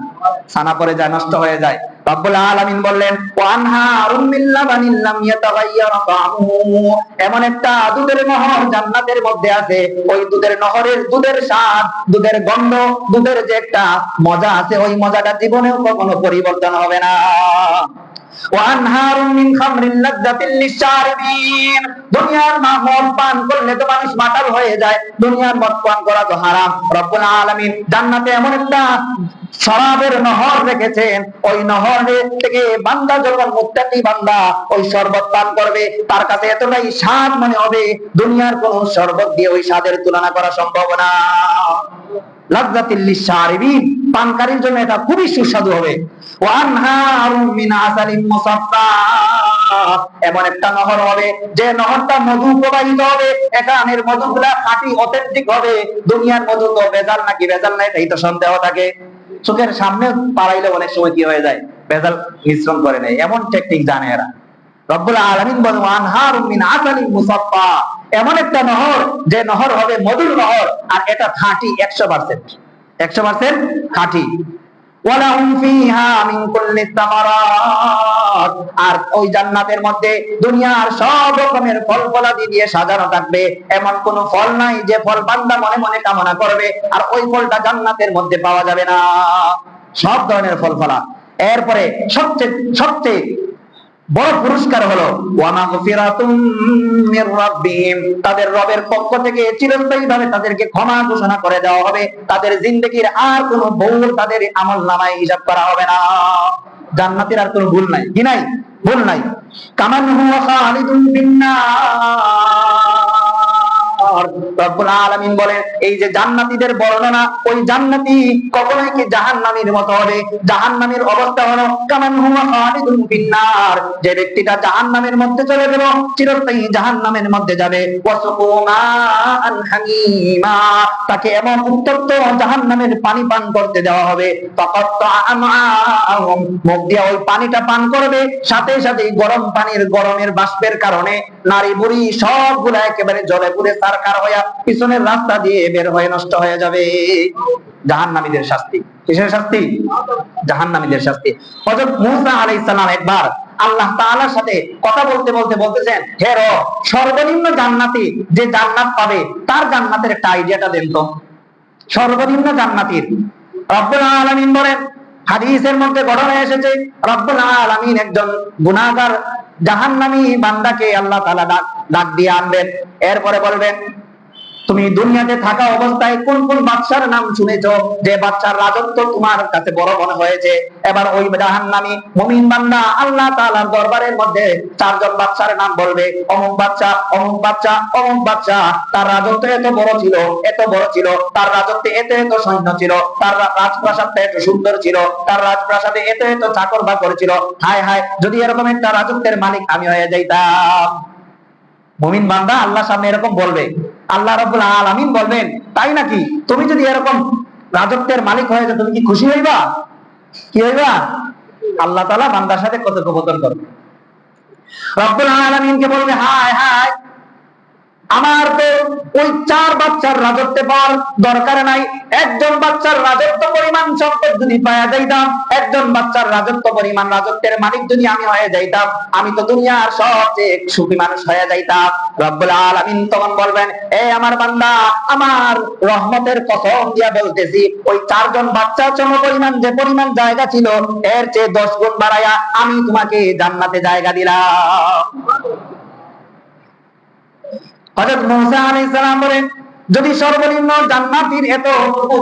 ছানা পড়ে যায়, নষ্ট হয়ে যায়। রব্বুল আলামিন বললেন, ওয়ানহারুম মিন লাবানিন লাম ইয়াতাগায়্যার তা'মুহু, এমন একটা দুধের নহর জান্নাতের মধ্যে আছে। ওই দুধের নহরের দুধের স্বাদ, দুধের গন্ধ, দুধের যে একটা মজা আছে, ওই মজাটা জীবনেও কখনো পরিবর্তন হবে না। ওয়ানহারুম মিন খামরিন লাযযাতিল লিশশারিবিন, দুনিয়ার মদ পান করলে তো মানুষ মাতাল হয়ে যায়, দুনিয়ার মদ পান করা তো হারাম। রব্বুল আলামিন জান্নাতে এমন একটা শরাবের নহর রেখেছেন, ওই নহর থেকে বান্দা যখন মুত্তাকি বান্দা ওই শরবত পান করবে, তার কাছে এতটাই স্বাদ মনে হবে, দুনিয়ার কোন শরবত দিয়ে ওই স্বাদের তুলনা করা সম্ভব না। লাযযাতিল লিশশারিবিন, পানকারীর জন্য এটা খুবই সুস্বাদু হবে। ওয়ানহারুম মিন আসালিন মুসাফফা, এমন একটা নহর হবে যে নহরটা মধু প্রবাহিত হবে। এখানের মধুগুলা খাঁটি অথেন্টিক হবে। দুনিয়ার মধু তো ভেজাল নাকি ভেজাল নাই, এই তো সন্দেহ থাকে। চোখের সামনে পাড়াইলে অনেক সময় কি হয়ে যায়, ভেজাল মিশ্রণ করে নেয়, এমন টেকনিক জানে এরা। রব্বুল আলামিন বলেন, ওয়ানহারুম মিন আসালিন মুসাফফা, এমন একটা নহর যে নহর হবে মধুর নহর, আর এটা খাঁটি 100%, 100% খাঁটি। ওয়ালাহুম ফিহা মিন কুল্লি সামারাত, আর ওই জান্নাতের মধ্যে দুনিয়ার সব রকমের ফল ফলাদি দিয়ে সাজানো থাকবে। এমন কোন ফল নাই যে ফল বান্দা মনে মনে কামনা করবে আর ওই ফলটা জান্নাতের মধ্যে পাওয়া যাবে না। সব ধরনের ফল ফলা। এরপরে সবচেয়ে বড় পুরস্কার হলো ওয়া মাগফিরাতুম মির রাব্বিহিম, তাদের রবের পক্ষ থেকে চিরস্থায়ীভাবে তাদেরকে ক্ষমা ঘোষণা করে দেওয়া হবে। তাদের জিন্দেগির আর কোনো ভুল তাদের আমলনামায় হিসাব করা হবে না। জান্নাতের আর কোনো ভুল নাই, কি নাই? ভুল নাই। কামান হুয়া খালিদুন ফিন্নার, রব্বুল আলামিন বলেন এই যে জান্নাতীদের বর্ণনা, ওই জান্নাতি কখনোই কি জাহান্নামীর মতো হবে? জাহান্নামীর অবস্থা হলো কামান হুয়া খালিদুন ফিন্নার, যে ব্যক্তিটা জাহান্নামের মধ্যে চলে গেল, চিরস্থায়ী জাহান্নামের মধ্যে যাবে। ওয়াসুকুমা আন হামিমা, তাকে এমন উত্তপ্ত জাহান্নামের পানি পান করতে দেওয়া হবে। ফাকাত্তা আমআহুম, মুখ দিয়ে ওই পানিটা পান করবে, সাথে সাথে গরম পানির গরমের বাষ্পের কারণে নারী বুড়ি সবগুলা একেবারে জ্বলে পুড়ে সারকার হয়ে পিছনের রাস্তা দিয়ে বের হয়ে নষ্ট হয়ে যাবে। জাহান্নামীদের শাস্তি। কিসের শাস্তি? জাহান্নামীদের শাস্তি। হযরত মূসা আলাইহিস সালাম একবার আল্লাহ তাআলার সাথে কথা বলতে বলতে বলতেছেন, হে রব, সর্বনিম্ন জান্নাতি যে জান্নাত পাবে তার জান্নাতের একটা আইডিয়াটা দেন তো। সর্বনিম্ন জান্নাতীর রব্বুল আলামিন বলেন, হাদিসের মধ্যে ঘটনা এসেছে, রব্বুল আলামিন একজন গুনাহগার জাহান্নামী বান্দাকে আল্লাহ তাআলা ডাক দিয়ে আনবেন। এরপরে বলবেন, তুমি দুনিয়াতে থাকা অবস্থায় কোন কোন বাদশার নাম শুনেছো, যে বাদশার রাজত্ব তোমার কাছে বড় মনে হয়েছে? এবার ওই জাহান্নামী মুমিন বান্দা আল্লাহ তাআলার দরবারের মধ্যে চারজন বাদশার নাম বলবে, অমুক বাদশা, অমুক বাদশা, অমুক বাদশা, তার রাজত্ব এত বড় ছিল, এত বড় ছিল, তার রাজত্বে এত এত সৈন্য ছিল, তার রাজপ্রাসাদটা এত সুন্দর ছিল, তার রাজপ্রাসাদে এত এত চাকর বাকর ছিল। হায় হায়, যদি এরকম একটা রাজত্বের মালিক আমি হয়ে যাইতাম। মুমিন বান্দা আল্লাহর সামনে এরকম বলবে। আল্লাহ রাব্বুল আলামিন বলবেন, তাই নাকি? তুমি যদি এরকম রাজত্বের মালিক হয়ে যাও, তুমি কি খুশি হইবা? কি হইবা? আল্লাহ তাআলা বান্দার সাথে কথোপকথন করবে। রব্বুল আলামিনকে বলবে, হায় হায়, আমার তো ওই চার বাচ্চার রাজত্বে পাওয়ার দরকার নাই, একজন বাচ্চার রাজত্ব পরিমাণ সম্পদ যদি পাওয়া যাইতাম, একজন বাচ্চার রাজত্ব পরিমাণ রাজত্বের মালিক যদি আমি হয়ে যাইতাম, আমি তো দুনিয়ার সবচেয়ে সুখী মানুষ হয়ে যাইতাম। রব্বুল আলামিন তখন বলবেন, এ আমার বান্দা, আমার রহমতের কসম দিয়া বলতেছি, ওই চারজন বাচ্চার জন্য পরিমাণ যে পরিমাণ জায়গা ছিল, এর চেয়ে 10 গুণ বাড়ায়া আমি তোমাকে জান্নাতে জায়গা দিলাম। হযরত মূসা আলাইহিস সালাম বলেন, যদি সর্বনিম্ন জান্নাতীর এত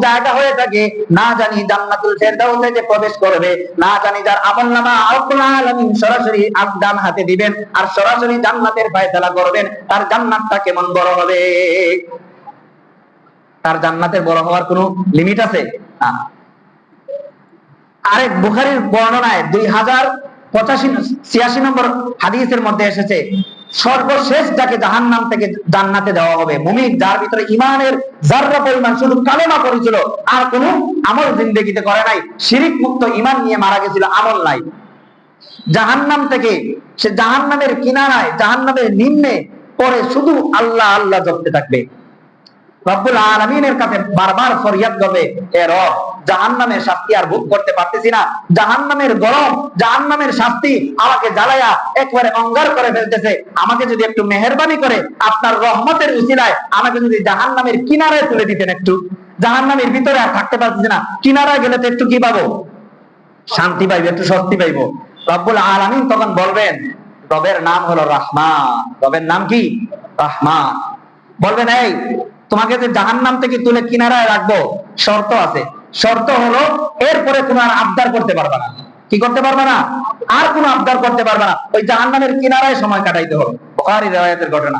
জায়গা হয়ে থাকে, না জানি জান্নাতুল ফেরদাউসে যে প্রবেশ করবে, না জানি যার আমলনামা রব্বুল আলামিন সরাসরি ডান হাতে দিবেন আর সরাসরি জান্নাতের ফয়সালা করবেন, তার জান্নাতটা কেমন বড় হবে? তার জান্নাতের বড় হওয়ার কোনো লিমিট আছে? না। আরেক বুখারীর বর্ণনায় 2086 নম্বর হাদিসের মধ্যে এসেছে, সর্বশেষ যাকে জাহান্নাম থেকে জান্নাতে দেওয়া হবে মুমিন, যার ভিতরে ঈমানের যাররা পরিমাণ শুধু কালেমা পড়েছিল, আর কোনো আমল জিন্দেগিতে করে নাই, শিরিক মুক্ত ঈমান নিয়ে মারা গেছিল, আমল নাই। জাহান্নাম থেকে সে জাহান্নামের কিনারায়, জাহান্নামের নিম্নে পড়ে শুধু আল্লাহ আল্লাহ জপতে থাকবে। রব্বুল আলামিনের কাছে বারবার ফরিয়াদ করবে, হে রব, জাহান্নামের শাস্তি আর ভোগ করতে পারতেছি না, জাহান্নামের গরম, জাহান্নামের শাস্তি আমাকে জ্বালায়া একবারে অঙ্গার করে ফেলতেছে, আমাকে যদি একটু মেহেরবানি করে আপনার রহমতের উসিলায় আমাকে যদি জাহান্নামের কিনারায় তুলে দিতেন, একটু জাহান্নামের ভিতরে আর থাকতে পারতেছি না, কিনারায় গেলে তো একটু কি পাবো? শান্তি পাইবো, একটু স্বস্তি পাইবো। রব্বুল আলামিন তখন বলবেন, রবের নাম হলো রহমান, রবের নাম কি? রহমান। বলবেন, এই তোমাকে যে জাহান্নাম থেকে তুলে কিনারায় রাখবো, শর্ত আছে। শর্ত হলো এরপরে তুমি আর আবদার করতে পারবে না। কি করতে পারবে না? আর কোনো আবদার করতে পারবে না, ওই জাহান্নামের কিনারায় সময় কাটাইতে হবে। বুখারী riwayat-এর ঘটনা।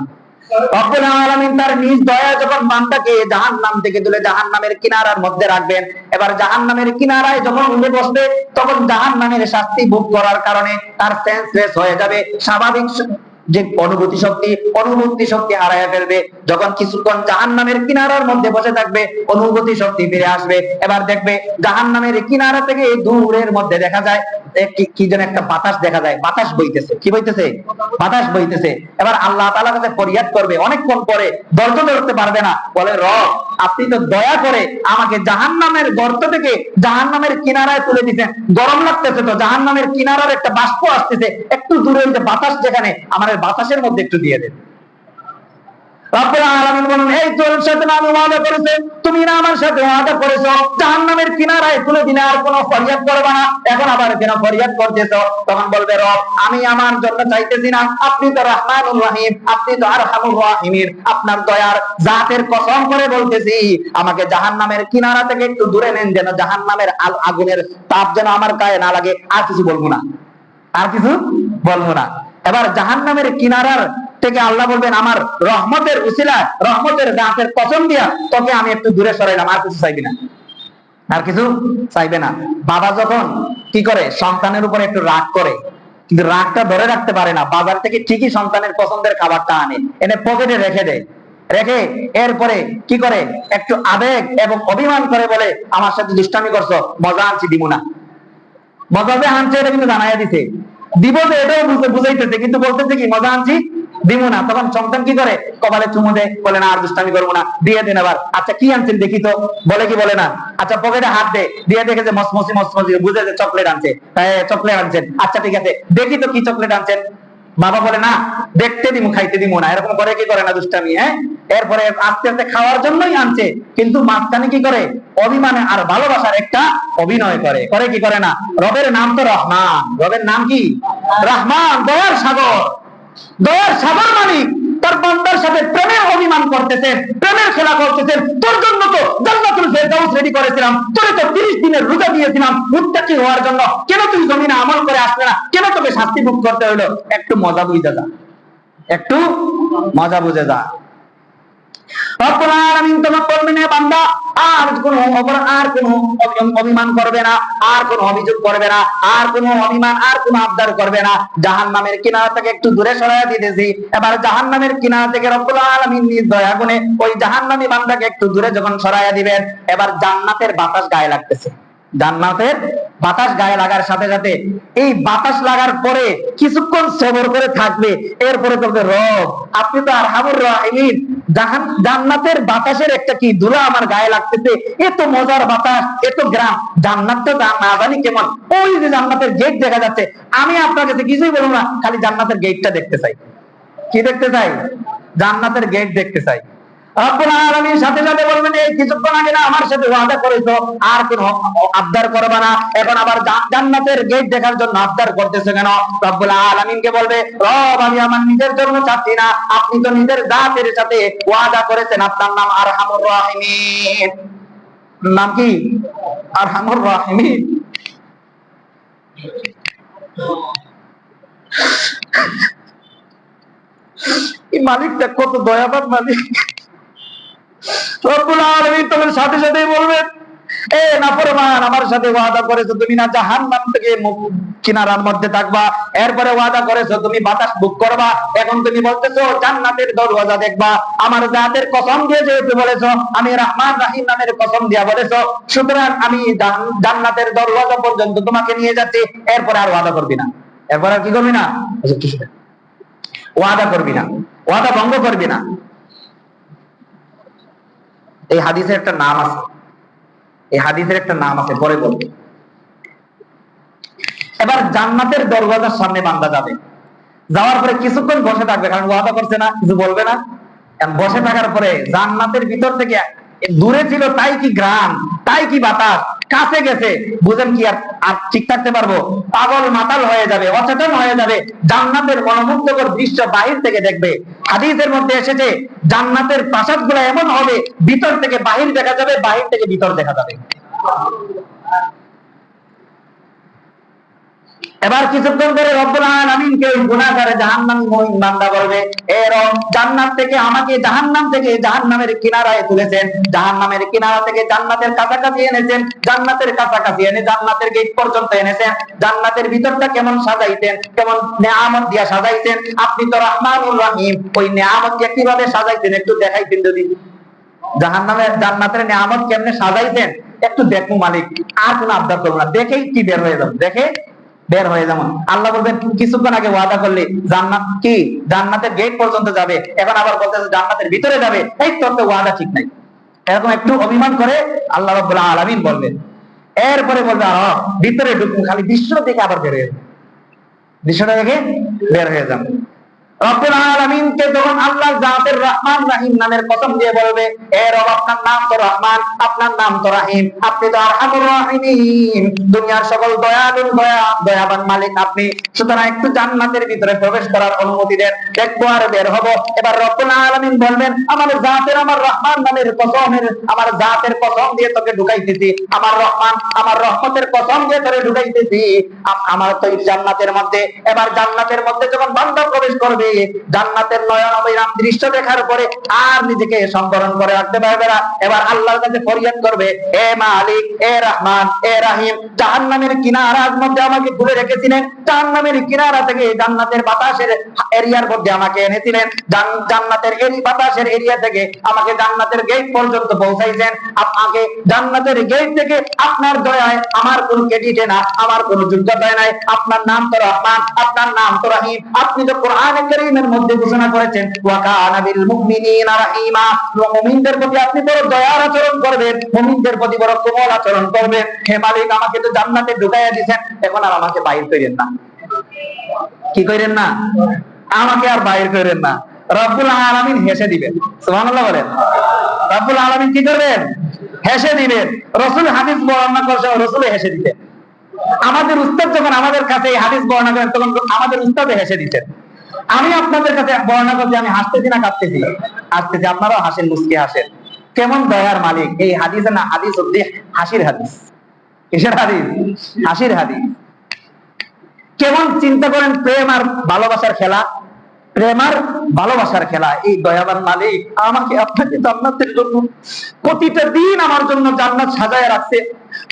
রব্বুল আলামিন তার নিজ দয়ায় যখন বান্দাকে জাহান্নাম থেকে তুলে জাহান্নামের কিনারার মধ্যে রাখবেন, এবার জাহান্নামের কিনারায় যখন উঠে বসবে, তখন জাহান্নামের শাস্তি ভোগ করার কারণে তার সেন্সলেস হয়ে যাবে, স্বাভাবিক যে অনুভূতি শক্তি হারায় ফেলবে। যখন কিছুক্ষণ জাহান্নামের কিনারার মধ্যে বসে থাকবে, অনুভূতি শক্তি ফিরে আসবে। এবার দেখবে জাহান্নামের কিনারা থেকে দূরের মধ্যে দেখা যায় কি যেন একটা বাতাস দেখা যায়, বাতাস বইতেছে। কি বইতেছে? বাতাস বইতেছে। এবার আল্লাহ তাআলার কাছে ফরিয়াদ করবে, অনেকক্ষণ পরে ধৈর্য ধরতে পারবে না, বলে, রব, আপনি তো দয়া করে আমাকে জাহান্নামের গর্ত থেকে জাহান্নামের কিনারায় তুলে দিয়েছেন, গরম লাগতেছে তো, জাহান্নামের কিনারার একটা বাষ্প আসতেছে, একটু দূরে যে বাতাস, যেখানে আমার বাতাসের মধ্যে একটু দিয়ে দেন। রব্বুল আলামিন বলেন, এই তোর সাথে না আমি ওয়াদা করেছি, তুমি না আমার সাথে ওয়াদা করেছো জাহান্নামের কিনারায় তুলে দিলে আর কোনো ফরিয়াদ করবে না, এখন আবার কেন ফরিয়াদ করতেছো? তখন বলবে, রব আমি আমার জন্য চাইতেছি না, আপনি তো রহমানুর রহিম, আপনি তো আরহামুর রাহিমিন, আপনার দয়ার জাতের কসম করে বলতেছি আমাকে জাহান্নামের কিনারা থেকে একটু দূরে নেন, যেন জাহান্নামের আগুনের তাপ যেন আমার গায়ে না লাগে। আর কিছু বলবো না, আর কিছু বলবো না। এবার জাহান্নামের কিনারার থেকে আল্লাহ বলবেন, আমার রহমতের উসিলা, রহমতের জাতের কসম দিয়া তোকে আমি একটু দূরে সরাইলাম, আর কিছু চাইবি না, আর কিছু চাইবে না। বাবা যখন কি করে সন্তানের উপর একটু রাগ করে, কিন্তু রাগটা ধরে রাখতে পারে না, বাজার থেকে ঠিকই সন্তানের পছন্দের খাবারটা আনে, এনে পকেটে রেখে দেয়, রেখে এরপরে কি করে একটু আবেগ এবং অভিমান করে বলে, আমার সাথে দুষ্টামি করছো, মজা আনছি দিব না। মজা যে আনছে এটা কিন্তু জানাইয়া দিতে, দিব যে এটাও বুঝাইতেছে, কিন্তু বলতেছে কি মজা আনছি দিব না। তখন সন্তান কি করে কপালে চুমু দেয়, বলে না আর দুষ্টামি করবো না, দিয়ে দেন। আবার আচ্ছা কি আনছেন দেখি তো, বলে কি বলে না, আচ্ছা পকেটে হাত দে, দিয়ে দেখে যে মসমসি মসমসি, বুঝে যে চকলেট আনছে, চকলেট আনছেন, আচ্ছা ঠিক আছে দেখি তো কি চকলেট আনছেন। বাবা বলে না দেখতে দিমু, খাইতে দিমু না, এরকম করে কি করে না দুষ্টামি। এরপরে আস্তে আস্তে খাওয়ার জন্যই আনছে, কিন্তু মাঝখানে কি করে অভিমানে আর ভালোবাসার একটা অভিনয় করে, করে কি করে না। রবের নাম তো রহমান, রবের নাম কি রহমান, দয়ার সাগর, দয়ার সাগর মালিক তার বান্দার সাথে প্রেমের অভিমান করতেছেন, প্রেমের খেলা করতেছেন। তোর জন্য তো জান্নাতুল ফেরদাউস রেডি করেছিলাম, তোরে তো 30 দিনের রোজা দিয়েছিলাম মুত্তাকি হওয়ার জন্য, কেন তুই জমিনে আমল করে আসলে না, কেন তোকে শাস্তি ভোগ করতে হলো? একটু মজা বুঝে যা, একটু মজা বুঝে যা। রব্বুল আলামিন তোমাকে বলবেন, বান্দা আর কোনো অভিমান করবে না, আর কোনো অভিযোগ করবে না, আর কোনো অভিমান, আর কোনো আবদার করবে না। জাহান্নামের কিনারা থেকে একটু দূরে সরাইয়া দিতেছি। এবার জাহান্নামের কিনারা থেকে রব্বুল আলামিন নিজ দয়া গুণে ওই জাহান্নামী বান্দাকে একটু দূরে যখন সরাইয়া দিবেন, এবার জান্নাতের বাতাস গায়ে লাগতেছে। জান্নাতের বাতাস গায়ে লাগার সাথে সাথে এই বাতাস লাগার পরে কিছুক্ষণ সবর করে থাকবে, এরপরে বলবে, রব আপনি তো আরহামুর রাহিমিন, জান্নাতের বাতাসের একটা কি ধুলা আমার গায়ে লাগতেছে, এত মজার বাতাস, এত গ্রাম, জান্নাত তো না জানি কেমন। ওই যে জান্নাতের গেট দেখা যাচ্ছে, আমি আপনার কাছে কিছুই বলবো না, খালি জান্নাতের গেটটা দেখতে চাই। কি দেখতে চাই? জান্নাতের গেট দেখতে চাই। রব্বুল আলামিন সাথে সাথে বলবেন, এই কিছুক্ষণ আগে না আমার সাথে ওয়াদা করেছো আর কোনো আবদার করবে না, এখন আবার জান্নাতের গেট দেখার জন্য আবদার করতেছে কেন? রব্বুল আলামিনকে বলবে, রব আমি আমার নিজের জন্য চাচ্ছি না, আপনি তো নিজের জাতের সাথে ওয়াদা করেছেন, আপনার নাম আরহামুর রাহিমিন। নাম কি? আরহামুর রাহিমিন। এই মালিকটা কত দয়াবান মালিক। রব্বুল আলামিন তখন সাথে সাথে বলবেন, এ নাফরমান, আমার সাথে ওয়াদা করেছো তুমি না জাহান্নাম থেকে কিনারার মধ্যে থাকবা, এরপরে ওয়াদা করেছো তুমি বাতাস ভোগ করবা, এখন তুমি বলতেছো জান্নাতের দরওয়াজা দেখবা। আমার জাতের কসম দিয়ে যেহেতু বলেছো, আমি রহমান রহিম নামের কসম দিয়া বলেছো, সুতরাং আমি জান্নাতের দরওয়াজা পর্যন্ত তোমাকে নিয়ে যাচ্ছি, এরপরে আর ওয়াদা করবি না। এরপরে আর কি করবি না? ওয়াদা করবি না, ওয়াদা ভঙ্গ করবি না। এই হাদিসের একটা নাম আছে, এই হাদিসের একটা নাম আছে, পরে বলবো। এবার জান্নাতের দরওয়াজার সামনে বান্দা যাবে, যাওয়ার পরে কিছুক্ষণ বসে থাকবে, কারণ ওয়াদা করছে না, কিছু বলবে না। বসে থাকার পরে জান্নাতের ভিতর থেকে দূরে ছিল তাই কি গ্রাম, তাই কি বাতাস, কাছে গেছে, বুঝেন কি আর ঠিক থাকতে পারবো? পাগল মাতাল হয়ে যাবে, অচেতন হয়ে যাবে। জান্নাতের মনোমুগ্ধকর দৃশ্য বাহির থেকে দেখবে। হাদিসের মধ্যে এসেছে জান্নাতের প্রাসাদগুলো এমন হবে, ভিতর থেকে বাহির দেখা যাবে, বাহির থেকে ভিতর দেখা যাবে। এবার কিছুক্ষণ পরে রব্বুল আলামিনকে ওই গুনাহগার জাহান্নামী মুমিন বান্দা বলবে, এ রব জান্নাত থেকে আমাকে জাহান্নাম থেকে জাহান্নামের কিনারায় তুলেছেন, জাহান্নামের কিনারা থেকে জান্নাতের কাছাকাছি এনেছেন, জান্নাতের কাছাকাছি এনে জান্নাতের গেট পর্যন্ত এনেছেন। জান্নাতের ভিতরটা কেমন সাজাইতেন, কেমন নেয়ামত দিয়া সাজাইতেন, আপনি তো রহমানুর রহিম, ওই নেয়ামত দিয়ে কিভাবে সাজাইতেন একটু দেখাইতেন যদি। জাহান্নামের জান্নাতের নেয়ামত কেমনে সাজাইতেন একটু দেখবো মালিক, আর কোনো আবদার করবো না, দেখেই কি বের হয়ে যাবো, দেখে বের হয়ে যেমন। আল্লাহ বলবেন, কিছুক্ষণ আগে ওয়াদা করলে জান্নাত কি জান্নাতের গেট পর্যন্ত যাবে, এখন আবার বলতেছে জান্নাতের ভিতরে যাবে, এই তোর তো ওয়াদা ঠিক নাই। এরকম একটু অভিমান করে আল্লাহ রাব্বুল আলামিন বলবেন। এরপরে বলবে, ভিতরে ঢুকুন, খালি দৃশ্য দেখে আবার বের হয়ে যাবে, দৃশ্যটা দেখে বের হয়ে যাবে। রব্বুল আলামিনকে যখন আল্লাহ জাতের রহমান রহিম নামের কসম দিয়ে বলবে, এ রব আপনার নাম তো রহমান, আপনার নাম তো রহিম, আপনি তো আরহামুর রাহিমিন, দুনিয়ার সকল দয়ালুর দয়াবান মালিক আপনি, সুতরাং একটু জান্নাতের ভিতরে প্রবেশ করার অনুমতি দেন, দেখবো আর বের হবো। এবার রব্বুল আলামিন বলবেন, আমার জাতের আমার রহমান নামের কসমের, আমার জাতের কসম দিয়ে তোকে ঢুকাইতেছি, আমার রহমান আমার রহমতের কসম দিয়ে তোকে ঢুকাইতেছি আমার তো জান্নাতের মধ্যে। এবার জান্নাতের মধ্যে যখন বান্দা প্রবেশ করবে, জান্নাতের নয়নাভিরাম দৃশ্য দেখার পরে আর নিজেকে সংবরণ করে রাখতে পারবে না। এবার আল্লাহর কাছে ফরিয়াদ করবে, এ মালিক, এ রহমান, এ রাহিম, জাহান্নামের কিনারার মধ্যে আমাকে তুলে রেখেছিলেন, জাহান্নামের কিনারা থেকে জান্নাতের বাতাসের এরিয়ার মধ্যে আমাকে এনেছিলেন, জান্নাতের এই বাতাসের এরিয়া থেকে আমাকে জান্নাতের গেট পর্যন্ত পৌঁছাইছেন, আমাকে জান্নাতের গেট থেকে আপনার দয়ায় আমার কোনো ক্রেডিটে না, আমার কোনো যোগ্যতা নাই, আপনার নাম তো রহমান, আপনার নাম তো রাহিম, আপনি তো কোরআনে কারীমের মধ্যে ঘোষণা করেছেন ওয়া কানা বিল মুমিনিনা রাহিমা, মুমিনদের প্রতি আপনি বড় দয়ার আচরণ করবেন, মুমিনদের প্রতি বড় কোমল আচরণ করবেন। হে মালিক, আমাকে তো জান্নাতে ঢুকাইয়া দিয়েছেন, এখন আর আমাকে বাইর করেন না। কি করেন না? আমাকে আর বাইর করেন না। রব্বুল আলামিন হেসে দিবেন। সুবহানাল্লাহ বলেন। রব্বুল আলামিন কি করবেন? হেসে দিবেন। রাসূল হাদিস বর্ণনা করেছেন, রাসূলে হেসে দিতেন। আমাদের উস্তাদ যখন আমাদের কাছে এই হাদিস বর্ণনা করেন, তখন আমাদের উস্তাদে হেসে দিতেন। আমি আপনাদের কাছে বর্ণনা করছি, আমি হাসতেছি না কাঁদতেছি? হাসতেছি, আপনারাও হাসেন, মুস্কি হাসেন। কেমন দয়ার মালিক! এই হাদিসে না, হাদিস হচ্ছে হাসির হাদিস। কিসের হাদিস? হাসির হাদিস। কেমন চিন্তা করেন, প্রেম আর ভালোবাসার খেলা, প্রেম আর ভালোবাসার খেলা। এই দয়াবান মালিক আমাকে আপনাকে জান্নাতের জন্য প্রতিটা দিন আমার জন্য জান্নাত সাজায় রাখছে,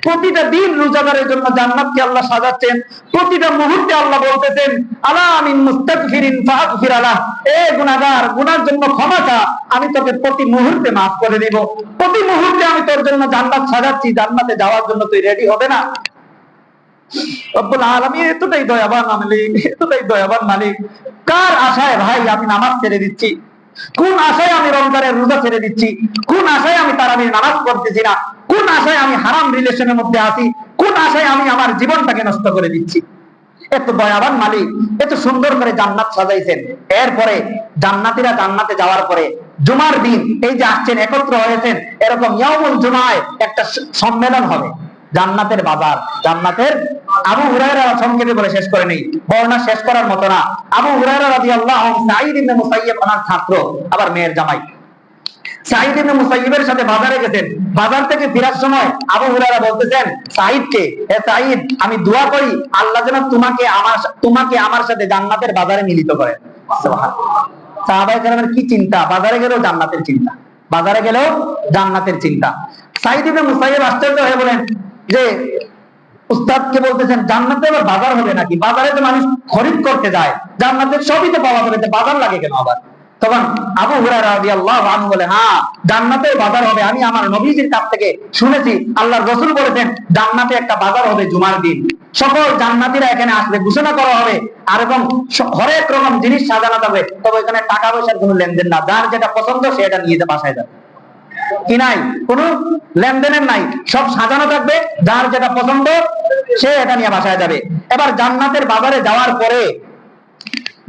প্রতিটা দিন রোজাদারের জন্য জান্নাতকে আল্লাহ সাজাচ্ছেন, প্রতিটা মুহূর্তে আল্লাহ বলতেছেন আলা মিন মুস্তাগফিরিন ফাগফির আলাহ, এ গুনাহগার, গুনার জন্য ক্ষমা চা, আমি তোকে প্রতি মুহূর্তে মাফ করে দিব, প্রতি মুহূর্তে আমি তোর জন্য জান্নাত সাজাচ্ছি, জান্নাতে যাওয়ার জন্য তুই রেডি হবে না? রব্বুল আলামিন এতটাই দয়াবান মালিক, এতটাই দয়াবান মালিক। কার আশায় ভাই আমি নামাজ ছেড়ে দিচ্ছি? কোন আশায় আমি রমজানের রোজা ছেড়ে দিচ্ছি? কোন আশায় আমি তারাবির নামাজ পড়তেছি না? কোন আশায় আমি হারাম রিলেশনের মধ্যে আছি? কোন আশায় আমি আমার জীবনটাকে নষ্ট করে দিচ্ছি? এত দয়াবান মালিক এত সুন্দর করে জান্নাত সাজাইছেন। এরপরে জান্নাতীরা জান্নাতে যাওয়ার পরে জুমার দিন এই যে আসছেন, একত্র হয়েছেন, এরকম ইয়াউমুল জুমায় একটা সম্মেলন হবে, জান্নাতের বাজার, জান্নাতের। আবু হুরায়রা সংক্ষেপে বলে শেষ করে নেই, বর্ণনা শেষ করার মতো না। আবু হুরায়রা রাদিয়াল্লাহু আনহু সাঈদ ইবনে মুসাইয়্যিব ওনার ছাত্র, আবার মেয়ের জামাই। সাঈদ ইবনে মুসাইয়্যিবের সাথে বাজারে গেছেন, বাজার থেকে ফেরার সময় আবু হুরায়রা বলতেছেন সাঈদকে, হে সাঈদ, আমি দোয়া করি আল্লাহ যেন তোমাকে আমার সাথে জান্নাতের বাজারে মিলিত করেন। সুবহানাল্লাহ। সাহাবায়ে কেরামের কি চিন্তা, বাজারে গেলেও জান্নাতের চিন্তা, বাজারে গেলেও জান্নাতের চিন্তা। সাঈদ ইবনে মুসাইয়্যিব আশ্চর্য হয়ে বলেন যে উস্তাদকে বলতেছেন জান্নাতে আবার বাজার হবে নাকি? বাজারে তো মানুষ খরিদ করতে যায়, জান্নাতের সবই তো পাওয়া যাবে, বাজার লাগে কেন আবার? তখন আবু হুরায়রা রাদিয়াল্লাহু আনহু বলে, হ্যাঁ, জান্নাতে বাজার হবে। আমি আমার নবীজির কাছ থেকে শুনেছি, আল্লাহর রাসূল বলেছেন জান্নাতে একটা বাজার হবে জুমার দিন, সকল জান্নাতীরা এখানে আসবে, ঘোষণা করা হবে, আর এবং হরেক রকম জিনিস সাজানো থাকবে। তবে এখানে টাকা পয়সার কোনো লেনদেন না, যার যেটা পছন্দ সেটা নিয়ে বাসায় যাবে। কি নাই? কোন লেনদেনের নাই, সব সাজানো থাকবে, যার যেটা পছন্দ সে এটা নিয়ে বাসায় যাবে। এবার জান্নাতের বাজারে যাওয়ার পরে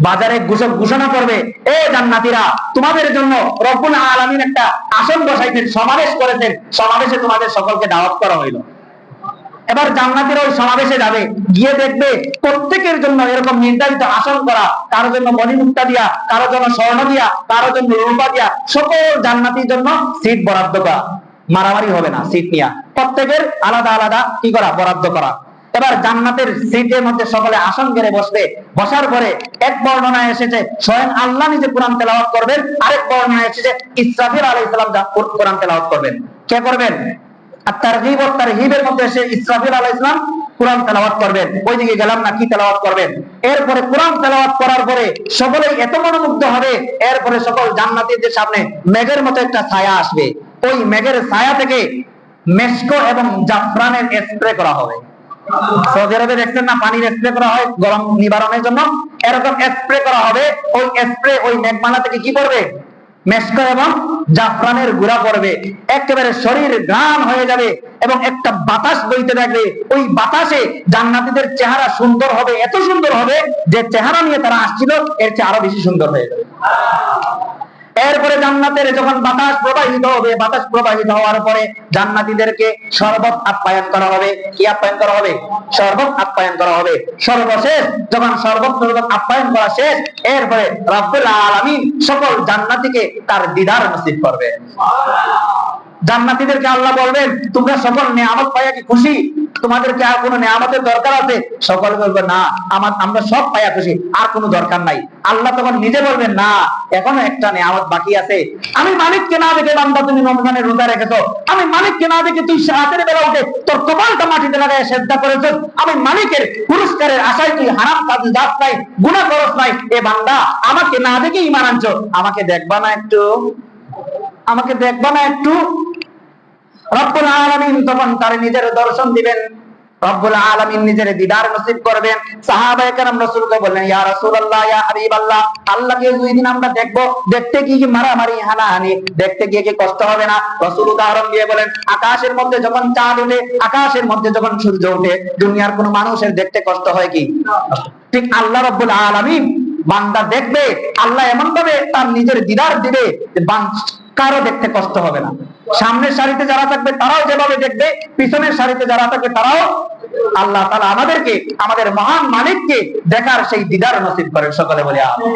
বাজারে ঘোষণা করবে, এ জান্নাতীরা, তোমাদের জন্য রব্বুল আলামিন একটা আসন বসাইছেন, সমাবেশ করেছেন, সমাবেশে তোমাদের সকলকে দাওয়াত করা হইল। এবার জান্নাতীরা ওই সমাবেশে যাবে, গিয়ে দেখবে প্রত্যেকের জন্য এরকম নির্ধারিত আসন করা, কারোর জন্য মণিমুক্তা দিয়া, কারোর জন্য স্বর্ণ দিয়া, কারোর জন্য রূপা দিয়া, সকল জান্নাতীর জন্য সিট বরাদ্দ করা। মারামারি হবে না সিট নিয়া, প্রত্যেকের আলাদা আলাদা কি করা, বরাদ্দ করা। এবার জান্নাতের সিটের মধ্যে সকলে আসন গেড়ে বসবে। বসার পরে এক বর্ণনায় এসেছে স্বয়ং আল্লাহ নিজে কোরআন তেলাওয়াত করবেন, আরেক বর্ণনায় এসেছে ইসরাফিল আলাইহিস সালাম কোরআন তেলাওয়াত করবেন। কে করবেন? আর তারগীব ও তারহিবের মধ্যে এসে ইসরাফিল আলাইহিস সালাম কোরআন তেলাওয়াত করবেন। ওইদিকে গেলাম না, কি তেলাওয়াত করবেন? এরপরে কোরআন তেলাওয়াত করার পরে সকলেই এত মনোমুগ্ধ হবে, এরপরে সকল জান্নাতীদের সামনে মেঘের মতো একটা ছায়া আসবে। ওই মেঘের ছায়া থেকে মেশকো এবং জাফরানের স্প্রে করা হবে। সৌদি আরবে দেখছেন না, পানির স্প্রে করা হয় গরম নিবারণের জন্য, এরকম স্প্রে করা হবে। ওই স্প্রে ওই মেঘমালা থেকে কি করবে? মেশক এবং জাফরানের গুঁড়া পড়বে, একেবারে শরীর ঘ্রাণ হয়ে যাবে এবং একটা বাতাস বইতে থাকবে। ওই বাতাসে জান্নাতীদের চেহারা সুন্দর হবে, এত সুন্দর হবে যে চেহারা নিয়ে তারা আসছিল এর চেয়ে আরো বেশি সুন্দর হয়ে যাবে। এরপরে জান্নাতের যখন বাতাস প্রবাহিত হবে, বাতাস প্রবাহিত হওয়ার পরে জান্নাতীদেরকে শরবত আপ্যায়ন করা হবে। কি আপ্যায়ন করা হবে? শরবত আপ্যায়ন করা হবে। সর্বশেষ যখন শরবত আপ্যায়ন করা শেষ, এরপরে রব্বুল আলামিন সকল জান্নাতীকে তার দিদার নসিব করবে। জান্নাতীদেরকে আল্লাহ বলবেন, তোমরা সকল নিয়ামত পাইয়া কি খুশি? তোমাদেরকে আর কোনো নিয়ামতের দরকার আছে? সকল বলবে না, আমরা সব পাইয়া খুশি, আর কোনো দরকার নাই। আল্লাহ তখন নিজে বলবেন, না, এখনো একটা নিয়ামত বাকি আছে। আমি মালিককে না দেখে বান্দা তুমি রমজানের রোজা রেখেছো, আমি মালিককে না দেখে তুই রাতের বেলা উঠে তোর কপালটা মাটিতে লাগায় সেজদা করেছো, আমি মালিকের পুরস্কারের আশায় তুই হারাম কাজে যাস নাই, গুনাহ করস নাই। এ বান্দা, আমাকে না দেখে ঈমান আনছো, আমাকে দেখবা না একটু? আমাকে দেখবা না একটু? রব্বুল আলামিন তখন তার নিজের দর্শন দিবেন, রব্বুল আলামিন নিজের দিদার নসিব করবেন। সাহাবায়ে কেরাম রাসূলকে বললেন, ইয়া রাসূলুল্লাহ, ইয়া হাবিবাল্লাহ, আল্লাহকে দুই দিন আমরা দেখবো, দেখতে কি মারামারি হানাহানি, দেখতে গিয়ে কি কষ্ট হবে না? রাসূল উদাহরণ দিয়ে বলেন, আকাশের মধ্যে যখন চাঁদ ওঠে, আকাশের মধ্যে যখন সূর্য ওঠে, দুনিয়ার কোন মানুষের দেখতে কষ্ট হয় কি? ঠিক আল্লাহ রব্বুল আলামিন বান্দা দেখবে, আল্লাহ এমন ভাবে তার নিজের দিদার দিবে যে কারো দেখতে কষ্ট হবে না। সামনের সারিতে যারা থাকবে তারাও যেভাবে দেখবে, পিছনের সারিতে যারা থাকবে তারাও। আল্লাহ তাআলা আমাদেরকে আমাদের মহান মালিককে দেখার সেই দিদার নসিব করেন। সকলে বলে আমিন।